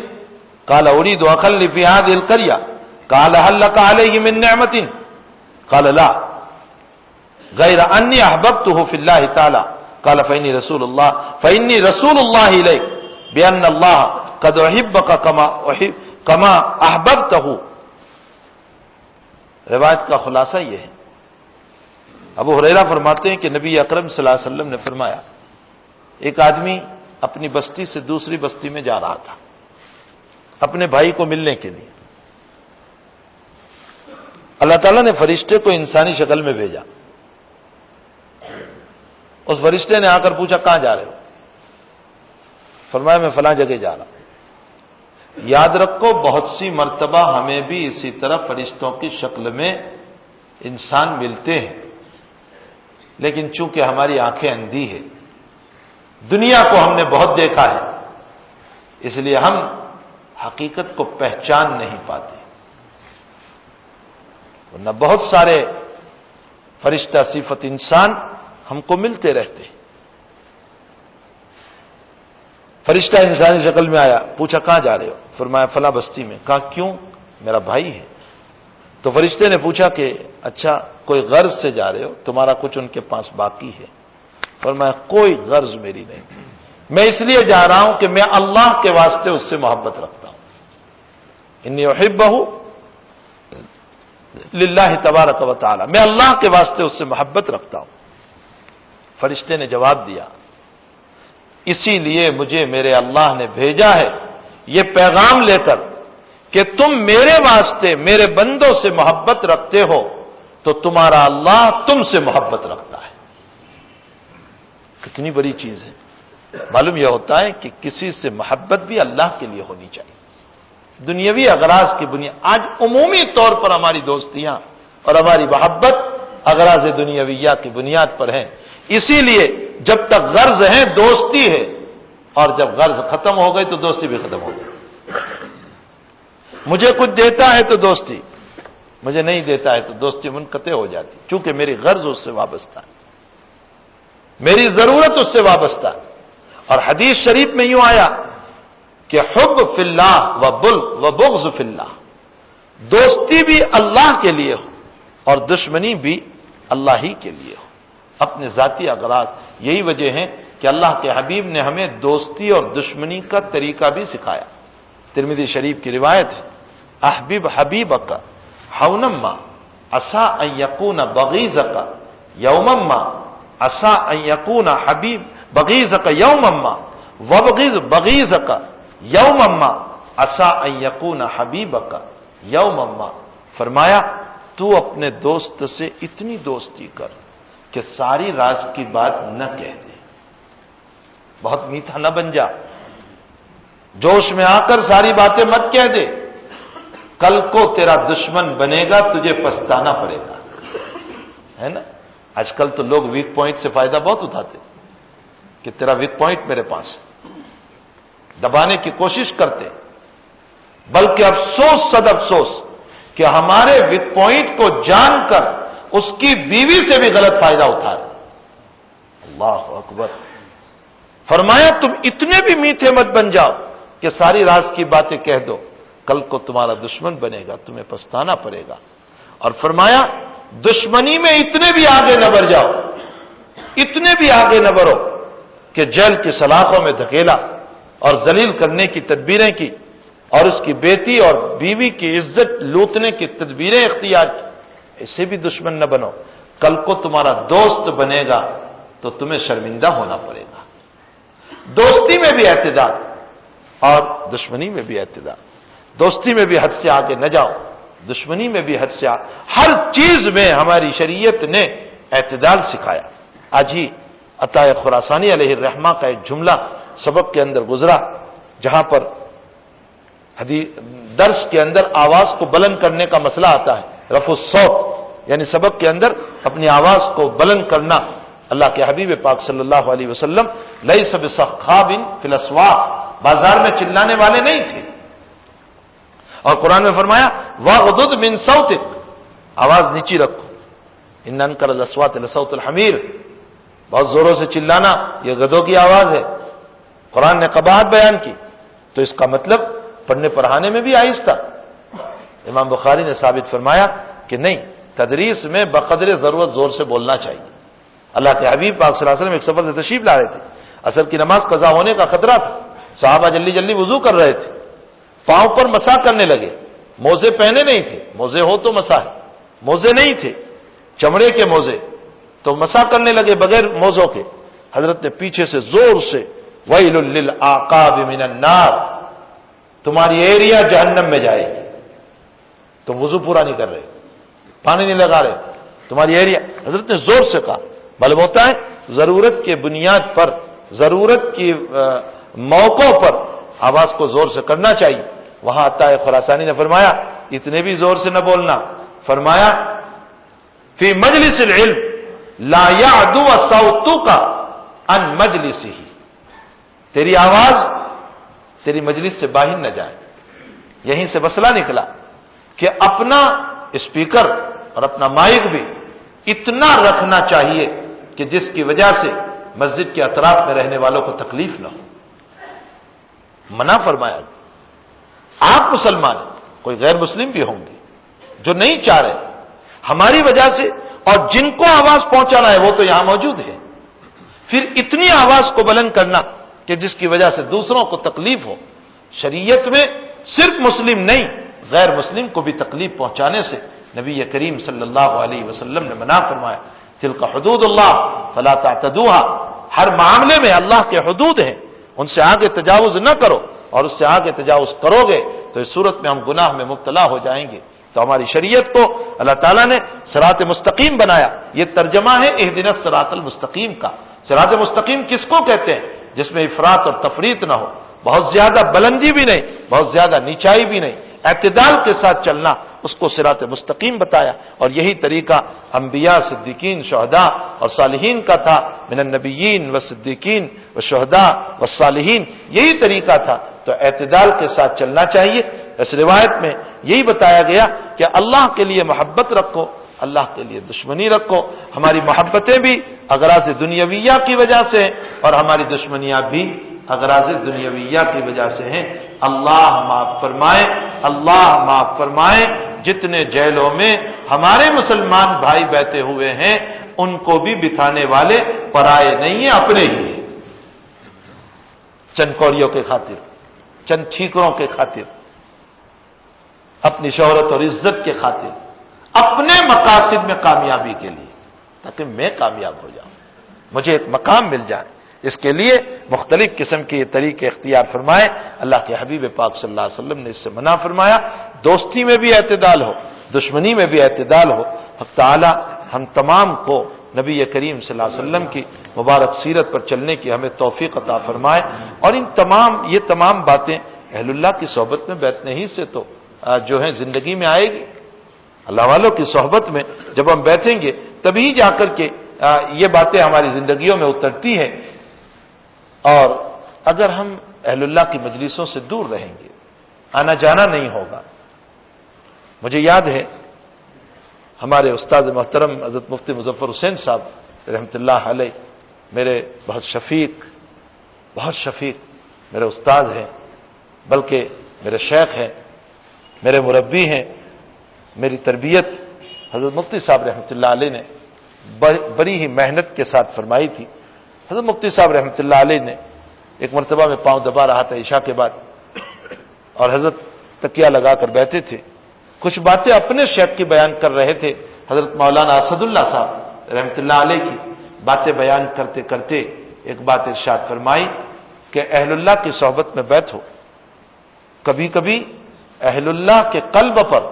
A: قال اريد اخا لي في هذه القرية قال هل لك عليه من نعمة؟ قال لا غير اني احببته في الله تعالى قال فاني رسول الله اليك بان الله قد احبك كما احببته۔ روایت کا خلاصہ یہ ہے، ابو ہریرہ فرماتے ہیں کہ نبی اکرم صلی اللہ علیہ وسلم نے فرمایا ایک آدمی اپنی بستی سے دوسری بستی میں جا رہا تھا اپنے بھائی کو ملنے کے لیے، اللہ تعالیٰ نے فرشتے کو انسانی شکل میں بھیجا، اس فرشتے نے آ کر پوچھا کہاں جا رہے ہو؟ فرمایا میں فلاں جگہ جا رہا ہوں۔ یاد رکھو بہت سی مرتبہ ہمیں بھی اسی طرح فرشتوں کی شکل میں انسان ملتے ہیں، لیکن چونکہ ہماری آنکھیں اندھی ہیں، دنیا کو ہم نے بہت دیکھا ہے، اس لیے ہم حقیقت کو پہچان نہیں پاتے، ورنہ بہت سارے فرشتہ صفت انسان ہم کو ملتے رہتے۔ فرشتہ انسانی شکل میں آیا، پوچھا کہاں جا رہے ہو؟ فرمایا فلاں بستی میں۔ کہا کیوں؟ میرا بھائی ہے۔ تو فرشتے نے پوچھا کہ اچھا کوئی غرض سے جا رہے ہو؟ تمہارا کچھ ان کے پاس باقی ہے؟ فرمایا کوئی غرض میری نہیں، میں اس لیے جا رہا ہوں کہ میں اللہ کے واسطے اس سے محبت رکھتا ہوں، انی احبہ للہ تبارک و تعالی، میں اللہ کے واسطے اس سے محبت رکھتا ہوں۔ فرشتے نے جواب دیا اسی لیے مجھے میرے اللہ نے بھیجا ہے یہ پیغام لے کر کہ تم میرے واسطے میرے بندوں سے محبت رکھتے ہو تو تمہارا اللہ تم سے محبت رکھتا ہے۔ کتنی بڑی چیز ہے۔ معلوم یہ ہوتا ہے کہ کسی سے محبت بھی اللہ کے لیے ہونی چاہیے، دنیاوی اغراض کی بنیاد۔ آج عمومی طور پر ہماری دوستیاں اور ہماری محبت اغراض دنیاویہ کی بنیاد پر ہیں، اسی لیے جب تک غرض ہے دوستی ہے، اور جب غرض ختم ہو گئی تو دوستی بھی ختم ہو گئی۔ مجھے کچھ دیتا ہے تو دوستی، مجھے نہیں دیتا ہے تو دوستی منقطع ہو جاتی، چونکہ میری غرض اس سے وابستہ ہے، میری ضرورت اس سے وابستہ ہے۔ اور حدیث شریف میں یوں آیا کہ حب فی اللہ و بغض فی اللہ، دوستی بھی اللہ کے لیے ہو اور دشمنی بھی اللہ ہی کے لیے ہو، اپنے ذاتی اغراض۔ یہی وجہ ہے کہ اللہ کے حبیب نے ہمیں دوستی اور دشمنی کا طریقہ بھی سکھایا۔ ترمذی شریف کی روایت ہے احبب حبیبک حونما عسى ان يكون بغيضك يوما ما، عسى ان يكون حبیب بغيضك يوما ما، وبغض بغيضك يوما ما، عسى ان يكون حبیبک یوما ما۔ فرمایا تو اپنے دوست سے اتنی دوستی کر کہ ساری راز کی بات نہ کہہ دے، بہت میٹھا نہ بن جا، جوش میں آ کر ساری باتیں مت کہہ دے، کل کو تیرا دشمن بنے گا، تجھے پچھتانا پڑے گا، ہے نا؟ آج کل تو لوگ ویک پوائنٹ سے فائدہ بہت اٹھاتے کہ تیرا ویک پوائنٹ میرے پاس، دبانے کی کوشش کرتے، بلکہ افسوس صد افسوس کہ ہمارے ویک پوائنٹ کو جان کر اس کی بیوی سے بھی غلط فائدہ اٹھائے۔ اللہ اکبر۔ فرمایا تم اتنے بھی میٹھے مت بن جاؤ کہ ساری راز کی باتیں کہہ دو، کل کو تمہارا دشمن بنے گا، تمہیں پچھتانا پڑے گا۔ اور فرمایا دشمنی میں اتنے بھی آگے نہ بڑھ جاؤ، اتنے بھی آگے نہ بڑھو کہ جیل کی سلاخوں میں دھکیلا اور ذلیل کرنے کی تدبیریں کی، اور اس کی بیٹی اور بیوی کی عزت لوٹنے کی تدبیریں اختیار کی۔ اسے بھی دشمن نہ بنو، کل کو تمہارا دوست بنے گا تو تمہیں شرمندہ ہونا پڑے گا۔ دوستی میں بھی اعتدال اور دشمنی میں بھی اعتدال، دوستی میں بھی حد سے آگے نہ جاؤ، دشمنی میں بھی حد سے ہر چیز میں ہماری شریعت نے اعتدال سکھایا۔ آج ہی عطا خراسانی علیہ الرحمہ کا ایک جملہ سبق کے اندر گزرا، جہاں پر درس کے اندر آواز کو بلند کرنے کا مسئلہ آتا ہے، رفع الصوت، یعنی سبق کے اندر اپنی آواز کو بلند کرنا۔ اللہ کے حبیب پاک صلی اللہ علیہ وسلم لیس بصخاب فی الاسواق، بازار میں چلانے والے نہیں تھے، اور قرآن میں فرمایا واغضض من صوتک، آواز نیچی رکھو، ان انکر الاصوات لصوت الحمیر، بہت زوروں سے چلانا یہ گدھوں کی آواز ہے۔ قرآن نے قباحت بیان کی، تو اس کا مطلب پڑھنے پڑھانے میں بھی آہستہ۔ امام بخاری نے ثابت فرمایا کہ نہیں، تدریس میں بقدر ضرورت زور سے بولنا چاہیے۔ اللہ کے حبیب پاک صلی اللہ علیہ وسلم ایک سفر سے تشریف لا رہے تھے، عصر کی نماز قضا ہونے کا خطرہ تھا، صحابہ جلدی جلدی وضو کر رہے تھے، پاؤں پر مسح کرنے لگے، موزے پہنے نہیں تھے، موزے ہو تو مسح ہے، موزے نہیں تھے، چمڑے کے موزے، تو مسح کرنے لگے بغیر موزوں کے۔ حضرت نے پیچھے سے زور سے ویل للعقاب من النار، تمہاری ایریا جہنم میں جائے گی، تم وضو پورا نہیں کر رہے، پانی نہیں لگا رہے، تمہاری ایریا۔ حضرت نے زور سے کہا۔ معلوم ہوتا ہے ضرورت کے بنیاد پر، ضرورت کی موقعوں پر آواز کو زور سے کرنا چاہیے، وہاں عطا خراسانی نے فرمایا اتنے بھی زور سے نہ بولنا، فرمایا فی مجلس العلم لا یعدو صوتک عن مجلسہ، تیری آواز تیری مجلس سے باہر نہ جائے۔ یہیں سے مسئلہ نکلا کہ اپنا اسپیکر اور اپنا مائک بھی اتنا رکھنا چاہیے کہ جس کی وجہ سے مسجد کے اطراف میں رہنے والوں کو تکلیف نہ ہو۔ منع فرمایا۔ آپ مسلمان ہیں، کوئی غیر مسلم بھی ہوں گے جو نہیں چاہ رہے ہماری وجہ سے، اور جن کو آواز پہنچانا ہے وہ تو یہاں موجود ہے، پھر اتنی آواز کو بلند کرنا کہ جس کی وجہ سے دوسروں کو تکلیف ہو۔ شریعت میں صرف مسلم نہیں، غیر مسلم کو بھی تکلیف پہنچانے سے نبی کریم صلی اللہ علیہ وسلم نے منع فرمایا۔ تلک حدود اللہ فلا تعتدوها، ہر معاملے میں اللہ کے حدود ہیں، ان سے آگے تجاوز نہ کرو، اور اس سے آگے تجاوز کرو گے تو اس صورت میں ہم گناہ میں مبتلا ہو جائیں گے۔ تو ہماری شریعت کو اللہ تعالیٰ نے صراط مستقیم بنایا۔ یہ ترجمہ ہے اہدنا الصراط المستقیم کا۔ صراط مستقیم کس کو کہتے ہیں؟ جس میں افراط اور تفریط نہ ہو، بہت زیادہ بلندی بھی نہیں، بہت زیادہ نیچائی بھی نہیں، اعتدال کے ساتھ چلنا، اس کو صراط مستقیم بتایا۔ اور یہی طریقہ انبیاء، صدیقین، شہداء اور صالحین کا تھا، من النبیین والصدیقین والشہداء والصالحین، یہی طریقہ تھا۔ تو اعتدال کے ساتھ چلنا چاہیے۔ اس روایت میں یہی بتایا گیا کہ اللہ کے لیے محبت رکھو، اللہ کے لیے دشمنی رکھو۔ ہماری محبتیں بھی اغراض دنیاویہ کی وجہ سے ہیں، اور ہماری دشمنیاں بھی اغراض دنیاویہ کی وجہ سے ہیں۔ اللہ معاف فرمائے، اللہ معاف فرمائے۔ جتنے جیلوں میں ہمارے مسلمان بھائی بیٹھے ہوئے ہیں ان کو بھی بٹھانے والے پرائے نہیں ہیں، اپنے ہی ہیں۔ چند کوڑیوں کے خاطر، چند ٹھیکروں کے خاطر، اپنی شہرت اور عزت کے خاطر، اپنے مقاصد میں کامیابی کے لیے، تاکہ میں کامیاب ہو جاؤں، مجھے ایک مقام مل جائے۔ اس کے لیے مختلف قسم کے یہ طریقے اختیار فرمائے۔ اللہ کے حبیب پاک صلی اللہ علیہ وسلم نے اس سے منع فرمایا۔ دوستی میں بھی اعتدال ہو، دشمنی میں بھی اعتدال ہو۔ حق تعالی ہم تمام کو نبی کریم صلی اللہ علیہ وسلم کی مبارک سیرت پر چلنے کی ہمیں توفیق عطا فرمائے۔ اور یہ تمام باتیں اہل اللہ کی صحبت میں بیٹھنے ہی سے تو جو ہے زندگی میں آئے گی۔ اللہ والوں کی صحبت میں جب ہم بیٹھیں گے تبھی جا کر کے یہ باتیں ہماری زندگیوں میں اترتی ہیں۔ اور اگر ہم اہل اللہ کی مجلسوں سے دور رہیں گے، آنا جانا نہیں ہوگا۔ مجھے یاد ہے ہمارے استاد محترم حضرت مفتی مظفر حسین صاحب رحمۃ اللہ علیہ، میرے بہت شفیق میرے استاد ہیں، بلکہ میرے شیخ ہیں، میرے مربی ہیں۔ میری تربیت حضرت مفتی صاحب رحمۃ اللہ علیہ نے بڑی ہی محنت کے ساتھ فرمائی تھی۔ حضرت مفتی صاحب رحمۃ اللہ علیہ نے ایک مرتبہ میں پاؤں دبا رہا تھا عشاء کے بعد، اور حضرت تکیہ لگا کر بیٹھے تھے، کچھ باتیں اپنے شیخ کی بیان کر رہے تھے۔ حضرت مولانا اسد اللہ صاحب رحمۃ اللہ علیہ کی باتیں بیان کرتے کرتے ایک بات ارشاد فرمائی کہ اہل اللہ کی صحبت میں بیٹھو، کبھی کبھی اہل اللہ کے قلب پر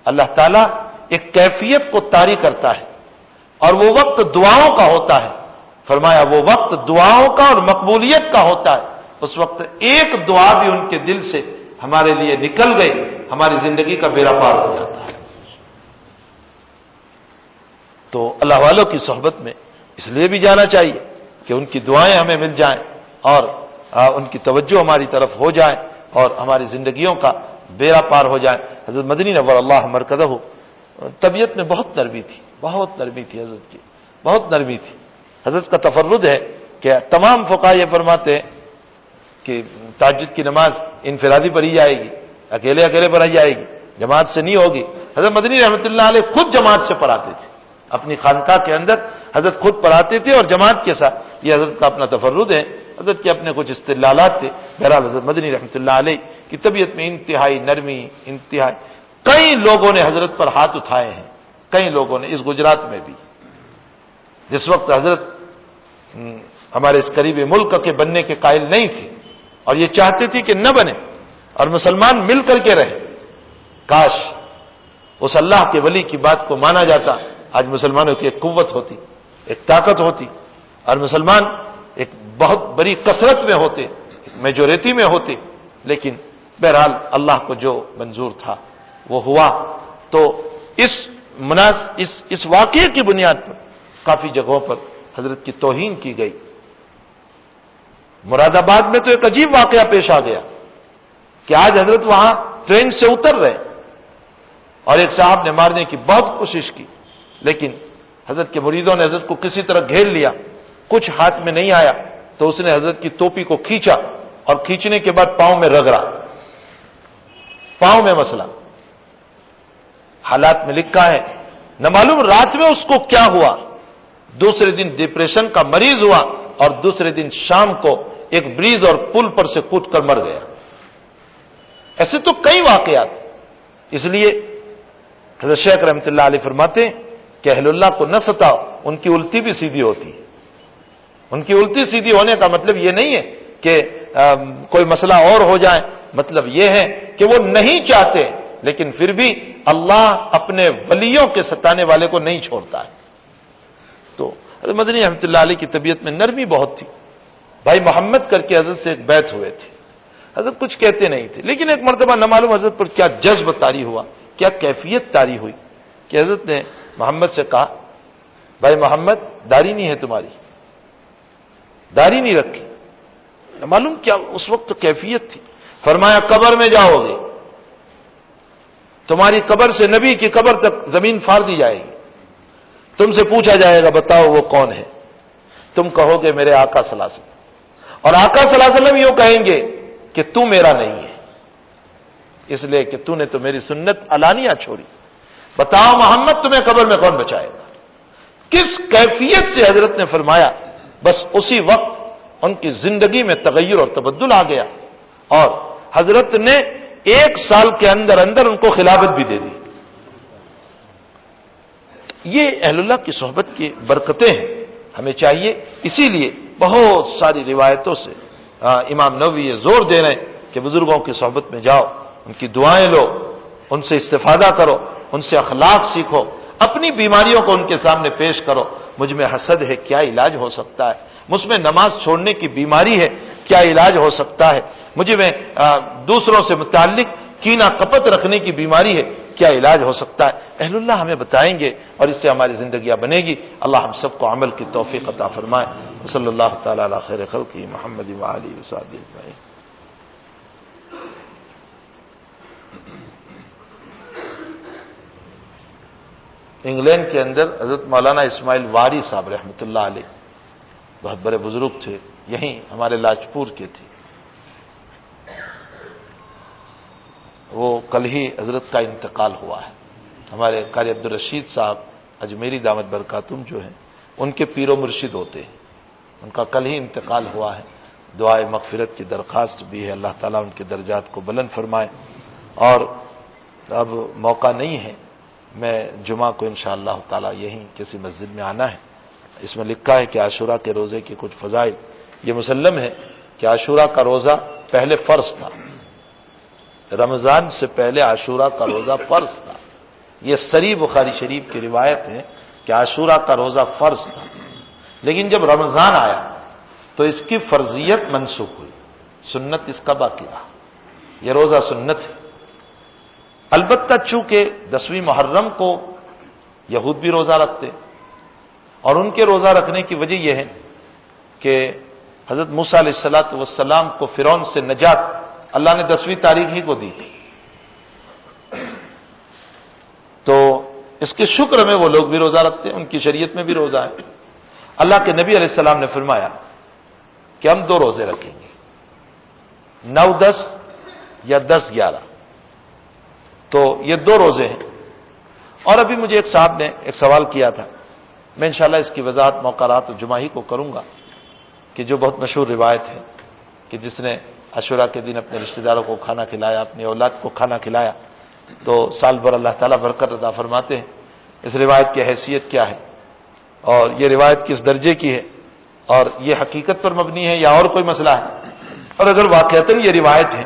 A: اللہ تعالیٰ ایک کیفیت کو طاری کرتا ہے، اور وہ وقت دعاؤں کا ہوتا ہے۔ فرمایا وہ وقت دعاؤں کا اور مقبولیت کا ہوتا ہے، اس وقت ایک دعا بھی ان کے دل سے ہمارے لیے نکل گئی، ہماری زندگی کا بیڑا پار ہو جاتا ہے۔ تو اللہ والوں کی صحبت میں اس لیے بھی جانا چاہیے کہ ان کی دعائیں ہمیں مل جائیں، اور ان کی توجہ ہماری طرف ہو جائے، اور ہماری زندگیوں کا بیڑا پار ہو جائے۔ حضرت مدنی نور اللہ مرکزہ طبیعت میں بہت نرمی تھی حضرت کی، بہت نرمی تھی۔ حضرت کا تفرد ہے کہ تمام فقہاء یہ فرماتے ہیں کہ تہجد کی نماز انفرادی پڑھی جائے گی، اکیلے پڑھی جائے گی، جماعت سے نہیں ہوگی۔ حضرت مدنی رحمۃ اللہ علیہ خود جماعت سے پڑھاتے تھے، اپنی خانقاہ کے اندر حضرت خود پڑھاتے تھے اور جماعت کے ساتھ۔ یہ حضرت کا اپنا تفرد ہے، حضرت کے اپنے کچھ استدلالات تھے۔ بہرحال حضرت مدنی رحمۃ اللہ علیہ کی طبیعت میں انتہائی نرمی، انتہائی، کئی لوگوں نے حضرت پر ہاتھ اٹھائے ہیں، کئی لوگوں نے، اس گجرات میں بھی، جس وقت حضرت ہمارے اس قریب ملک کے بننے کے قائل نہیں تھے، اور یہ چاہتے تھے کہ نہ بنے اور مسلمان مل کر کے رہے۔ کاش اس اللہ کے ولی کی بات کو مانا جاتا، آج مسلمانوں کی ایک قوت ہوتی، ایک طاقت ہوتی، اور مسلمان ایک بہت بڑی کثرت میں ہوتے، ایک میجورٹی میں ہوتے۔ لیکن
B: بہرحال اللہ کو جو منظور تھا وہ ہوا. تو اس واقعے کی بنیاد پر کافی جگہوں پر حضرت کی توہین کی گئی. مراد آباد میں تو ایک عجیب واقعہ پیش آ گیا کہ آج حضرت وہاں ٹرین سے اتر رہے اور ایک صاحب نے مارنے کی بہت کوشش کی، لیکن حضرت کے مریدوں نے حضرت کو کسی طرح گھیر لیا. کچھ ہاتھ میں نہیں آیا تو اس نے حضرت کی ٹوپی کو کھینچا اور کھینچنے کے بعد پاؤں میں رگڑا. پاؤں میں مسئلہ. حالات میں لکھا ہے نہ معلوم رات میں اس کو کیا ہوا، دوسرے دن ڈپریشن کا مریض ہوا اور دوسرے دن شام کو ایک بریج اور پل پر سے کود کر مر گیا. ایسے تو کئی واقعات. اس لیے حضرت شیخ رحمۃ اللہ علیہ فرماتے ہیں کہ اہل اللہ کو نہ ستاؤ، ان کی الٹی بھی سیدھی ہوتی ہے. ان کی الٹی سیدھی ہونے کا مطلب یہ نہیں ہے کہ کوئی مسئلہ اور ہو جائے، مطلب یہ ہے کہ وہ نہیں چاہتے، لیکن پھر بھی اللہ اپنے ولیوں کے ستانے والے کو نہیں چھوڑتا ہے. تو حضرت مدنی رحمۃ اللہ علیہ کی طبیعت میں نرمی بہت تھی. بھائی محمد کر کے حضرت سے ایک بیعت ہوئے تھے. حضرت کچھ کہتے نہیں تھے، لیکن ایک مرتبہ نہ معلوم حضرت پر کیا جذب طاری ہوا، کیا کیفیت طاری ہوئی کہ حضرت نے محمد سے کہا بھائی محمد داڑھی نہیں ہے تمہاری، داڑھی نہیں رکھی. نہ معلوم کیا اس وقت کیفیت تھی. فرمایا قبر میں جاؤ گے، تمہاری قبر سے نبی کی قبر تک زمین پھاڑ دی جائے گی. تم سے پوچھا جائے گا بتاؤ وہ کون ہے، تم کہو گے میرے آقا صلی اللہ علیہ وسلم، اور آقا صلی اللہ علیہ وسلم یوں کہیں گے کہ تو میرا نہیں ہے، اس لیے کہ تو نے تو میری سنت علانیہ چھوڑی. بتاؤ محمد تمہیں قبر میں کون بچائے گا. کس کیفیت سے حضرت نے فرمایا، بس اسی وقت ان کی زندگی میں تغیر اور تبدل آ گیا اور حضرت نے 1 سال کے اندر اندر ان کو خلافت بھی دے دی. یہ اہل اللہ کی صحبت کی برکتیں ہیں. ہمیں چاہیے اسی لیے بہت ساری روایتوں سے امام نووی یہ زور دے رہے ہیں کہ بزرگوں کی صحبت میں جاؤ، ان کی دعائیں لو، ان سے استفادہ کرو، ان سے اخلاق سیکھو، اپنی بیماریوں کو ان کے سامنے پیش کرو. مجھ میں حسد ہے، کیا علاج ہو سکتا ہے؟ مجھ میں نماز چھوڑنے کی بیماری ہے، کیا علاج ہو سکتا ہے؟ مجھے میں دوسروں سے متعلق کینہ کپت رکھنے کی بیماری ہے، کیا علاج ہو سکتا ہے؟ اہل اللہ ہمیں بتائیں گے اور اس سے ہماری زندگیاں بنے گی. اللہ ہم سب کو عمل کی توفیق عطا فرمائے. صلی اللہ تعالی علی خیر خلقہ محمد و آلہ وصحبہ اجمعین. انگلینڈ کے اندر حضرت مولانا اسماعیل واری صاحب رحمۃ اللہ علیہ بہت بڑے بزرگ تھے، یہیں ہمارے لاجپور کے تھے. وہ کل ہی حضرت کا انتقال ہوا ہے. ہمارے قاری عبدالرشید صاحب اجمیری دامت برکاتم جو ہیں ان کے پیر و مرشد ہوتے ہیں. ان کا کل ہی انتقال ہوا ہے. دعائے مغفرت کی درخواست بھی ہے، اللہ تعالیٰ ان کے درجات کو بلند فرمائے. اور اب موقع نہیں ہے، میں جمعہ کو انشاءاللہ تعالیٰ یہیں کسی مسجد میں آنا ہے. اس میں لکھا ہے کہ عاشورہ کے روزے کے کچھ فضائل. یہ مسلم ہے کہ عاشورہ کا روزہ پہلے فرض تھا، رمضان سے پہلے عاشورہ کا روزہ فرض تھا. یہ صحیح بخاری شریف کی روایت ہے کہ عاشورہ کا روزہ فرض تھا، لیکن جب رمضان آیا تو اس کی فرضیت منسوخ ہوئی، سنت اس کا باقی رہا. یہ روزہ سنت ہے. البتہ چونکہ 10ویں محرم کو یہود بھی روزہ رکھتے اور ان کے روزہ رکھنے کی وجہ یہ ہے کہ حضرت موسیٰ علیہ السلام کو فرعون سے نجات اللہ نے 10ویں تاریخ ہی کو دی تھی. تو اس کے شکر میں وہ لوگ بھی روزہ رکھتے ہیں، ان کی شریعت میں بھی روزہ ہے. اللہ کے نبی علیہ السلام نے فرمایا کہ ہم 2 روزے رکھیں گے، 9-10 یا 10-11. تو یہ 2 روزے ہیں. اور ابھی مجھے ایک صاحب نے ایک سوال کیا تھا، میں انشاءاللہ اس کی وضاحت موقع رات جمعہ ہی کو کروں گا، کہ جو بہت مشہور روایت ہے کہ جس نے عاشورہ کے دن اپنے رشتہ داروں کو کھانا کھلایا، اپنی اولاد کو کھانا کھلایا تو سال بھر اللہ تعالیٰ برکت عطا فرماتے ہیں. اس روایت کی حیثیت کیا ہے اور یہ روایت کس درجے کی ہے اور یہ حقیقت پر مبنی ہے یا اور کوئی مسئلہ ہے، اور اگر واقعتاً یہ روایت ہے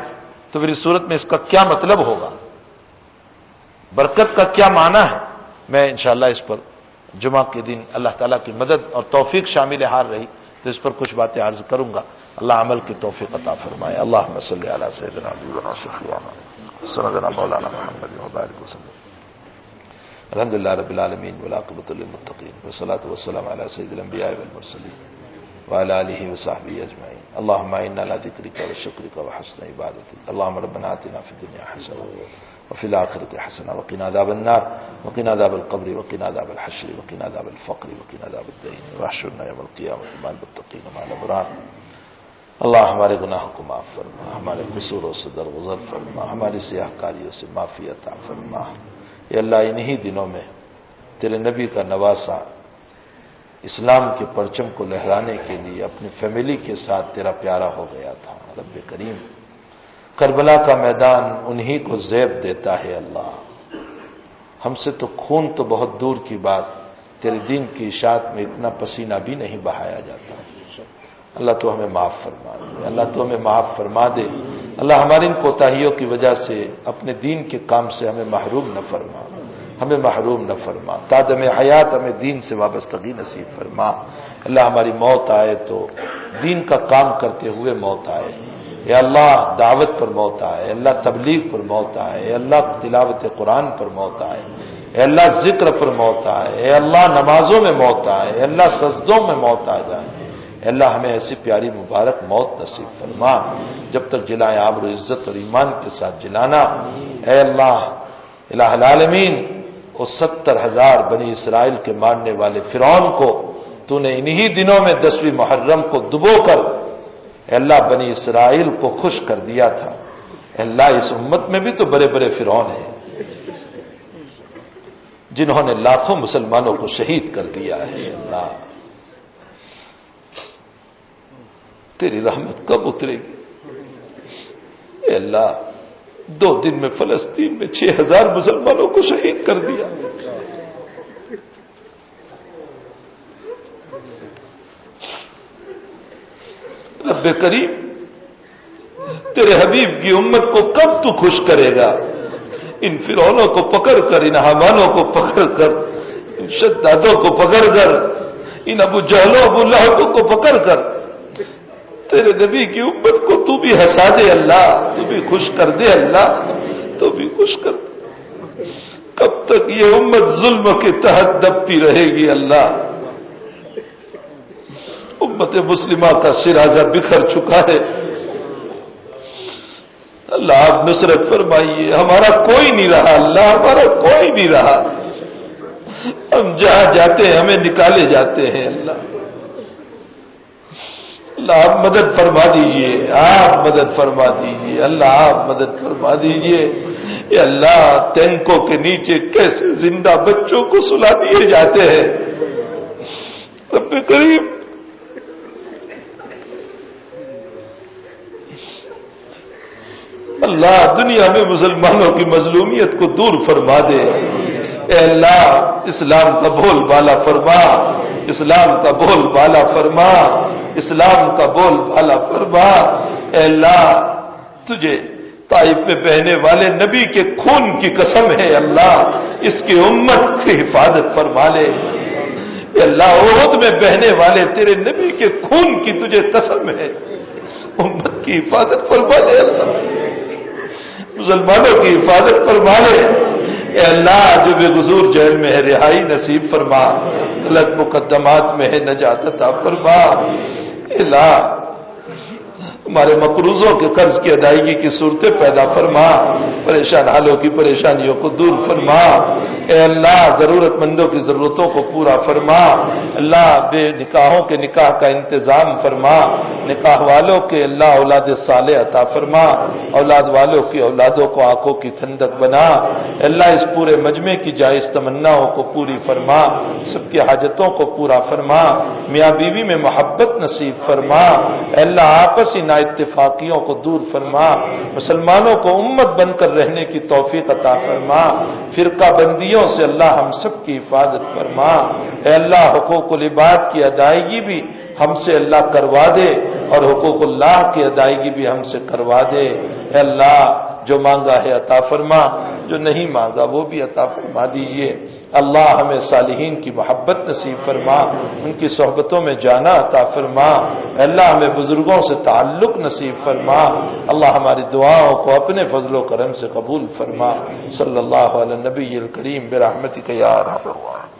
B: تو پھر اس صورت میں اس کا کیا مطلب ہوگا، برکت کا کیا معنی ہے، میں انشاءاللہ اس پر جمعہ کے دن اللہ تعالیٰ کی مدد اور توفیق شامل حال رہی تو اس پر کچھ باتیں عرض کروں گا. اللہ عمل کی توفیق عطا فرمائے. اللہم صلی علی سیدنا حبیبنا شفیعنا سندنا مولانا محمد وبارک وسلم. الحمدللہ رب العالمین والعاقبۃ للمتقین والصلاۃ والسلام علی سید الانبیاء والمرسلین وعلی آلہ وصحبہ اجمعین. اللہم اعنا علی ذکرک وشکرک وحسن عبادتک. اللہم ربنا آتنا فی الدنیا حسنہ وفی الآخرۃ حسنہ وقنا عذاب النار وقنا عذاب القبر وقنا عذاب الحشر وقنا عذاب الفقر وقنا عذاب الدین واحشرنا یوم القیامۃ مع المتقین ومع الابرار. اللہ ہمارے گناہوں کو معاف فرما، ہمارے قصوروں سے درگزر فرما، ہماری سیاہ کاریوں سے معافی عطا فرما. یا اللہ انہی دنوں میں تیرے نبی کا نواسا اسلام کے پرچم کو لہرانے کے لیے اپنی فیملی کے ساتھ تیرا پیارا ہو گیا تھا. رب کریم کربلا کا میدان انہی کو زیب دیتا ہے. اللہ ہم سے تو خون تو بہت دور کی بات، تیرے دین کی اشاعت میں اتنا پسینہ بھی نہیں بہایا جاتا. اللہ تو ہمیں معاف فرما دے، اللہ تو ہمیں معاف فرما دے. اللہ ہماری ان کوتاہیوں کی وجہ سے اپنے دین کے کام سے ہمیں محروم نہ فرما، ہمیں محروم نہ فرما. تادم حیات ہمیں دین سے وابستگی نصیب فرما. اللہ ہماری موت آئے تو دین کا کام کرتے ہوئے موت آئے. اے اللہ دعوت پر موت آئے، اے اللہ تبلیغ پر موت آئے، اے اللہ تلاوت قرآن پر موت آئے، اے اللہ ذکر پر موت آئے، اے اللہ نمازوں میں موت آئے، اے اللہ سجدوں میں موت آ جائے. اے اللہ ہمیں ایسی پیاری مبارک موت نصیب فرما جب تک جلائے آبر و عزت اور ایمان کے ساتھ جلانا. اے اللہ الہ العالمین اس 70,000 بنی اسرائیل کے مارنے والے فرعون کو تو نے انہی دنوں میں 10ویں محرم کو دبو کر اے اللہ بنی اسرائیل کو خوش کر دیا تھا. اے اللہ اس امت میں بھی تو بڑے بڑے فرعون ہیں جنہوں نے لاکھوں مسلمانوں کو شہید کر دیا ہے. اے اللہ تیری رحمت کب اترے گی؟ اے اللہ 2 دن میں فلسطین میں 6,000 مسلمانوں کو شہید کر دیا. رب کریم تیرے حبیب کی امت کو کب تو خوش کرے گا؟ ان فرعونوں کو پکڑ کر، ان حامانوں کو پکڑ کر، ان شدادوں کو پکڑ کر، ان ابو جہلوں ابو لہبوں کو پکڑ کر تیرے نبی کی امت کو تو بھی ہنسا دے اللہ، تو بھی خوش کر دے اللہ، تو بھی خوش کر دے. کب تک یہ امت ظلم کے تحت دبتی رہے گی اللہ؟ امت مسلمہ کا شرازہ بکھر چکا ہے. اللہ آپ نصرت فرمائیے. ہمارا کوئی نہیں رہا اللہ، ہمارا کوئی نہیں رہا. ہم جہاں جاتے ہیں ہمیں نکالے جاتے ہیں اللہ. اللہ آپ مدد فرما دیجئے، آپ مدد فرما دیجئے اللہ، آپ مدد فرما دیجئے. اے اللہ ٹینکوں کے نیچے کیسے زندہ بچوں کو سلا دیے جاتے ہیں. رب کریم اللہ دنیا میں مسلمانوں کی مظلومیت کو دور فرما دے. اے اللہ اسلام کا بول بالا فرما، اسلام کا بول بالا فرما، اسلام کا بول بالا فرما. اے اللہ تجھے طائف میں بہنے والے نبی کے خون کی قسم ہے اللہ، اس کی امت کی حفاظت فرما لے. اے اللہ احد میں بہنے والے تیرے نبی کے خون کی تجھے قسم ہے، امت کی حفاظت فرما لے اللہ، مسلمانوں کی حفاظت فرما لے. اے اللہ جو بے قصور جیل میں ہے رہائی نصیب فرما، غلط مقدمات میں ہے نجات عطا فرما. اے اللہ ہمارے مقروضوں کے قرض کی ادائیگی کی صورتیں پیدا فرما، پریشان حالوں کی پریشانیوں کو دور فرما. اے اللہ ضرورت مندوں کی ضرورتوں کو پورا فرما. اللہ بے نکاحوں کے نکاح کا انتظام فرما، نکاح والوں کے اللہ اولاد صالح عطا فرما، اولاد والوں کی اولادوں کو آنکھوں کی ٹھنڈک بنا. اللہ اس پورے مجمع کی جائز تمناؤں کو پوری فرما، سب کی حاجتوں کو پورا فرما، میاں بیوی میں محبت نصیب فرما. اے اللہ آپسی نا اتفاقیوں کو دور فرما، مسلمانوں کو امت بن کر رہنے کی توفیق عطا فرما. فرقہ بندیوں سے اللہ ہم سب کی حفاظت فرما. اے اللہ حقوق العباد کی ادائیگی بھی ہم سے اللہ کروا دے اور حقوق اللہ کی ادائیگی بھی ہم سے کروا دے. اے اللہ جو مانگا ہے عطا فرما، جو نہیں مانگا وہ بھی عطا فرما دیجئے۔ اللہ ہمیں صالحین کی محبت نصیب فرما، ان کی صحبتوں میں جانا عطا فرما۔ اللہ ہمیں بزرگوں سے تعلق نصیب فرما۔ اللہ ہماری دعاؤں کو اپنے فضل و کرم سے قبول فرما۔ صلی اللہ علی النبی الکریم برحمتک یا ارحم الراحمین۔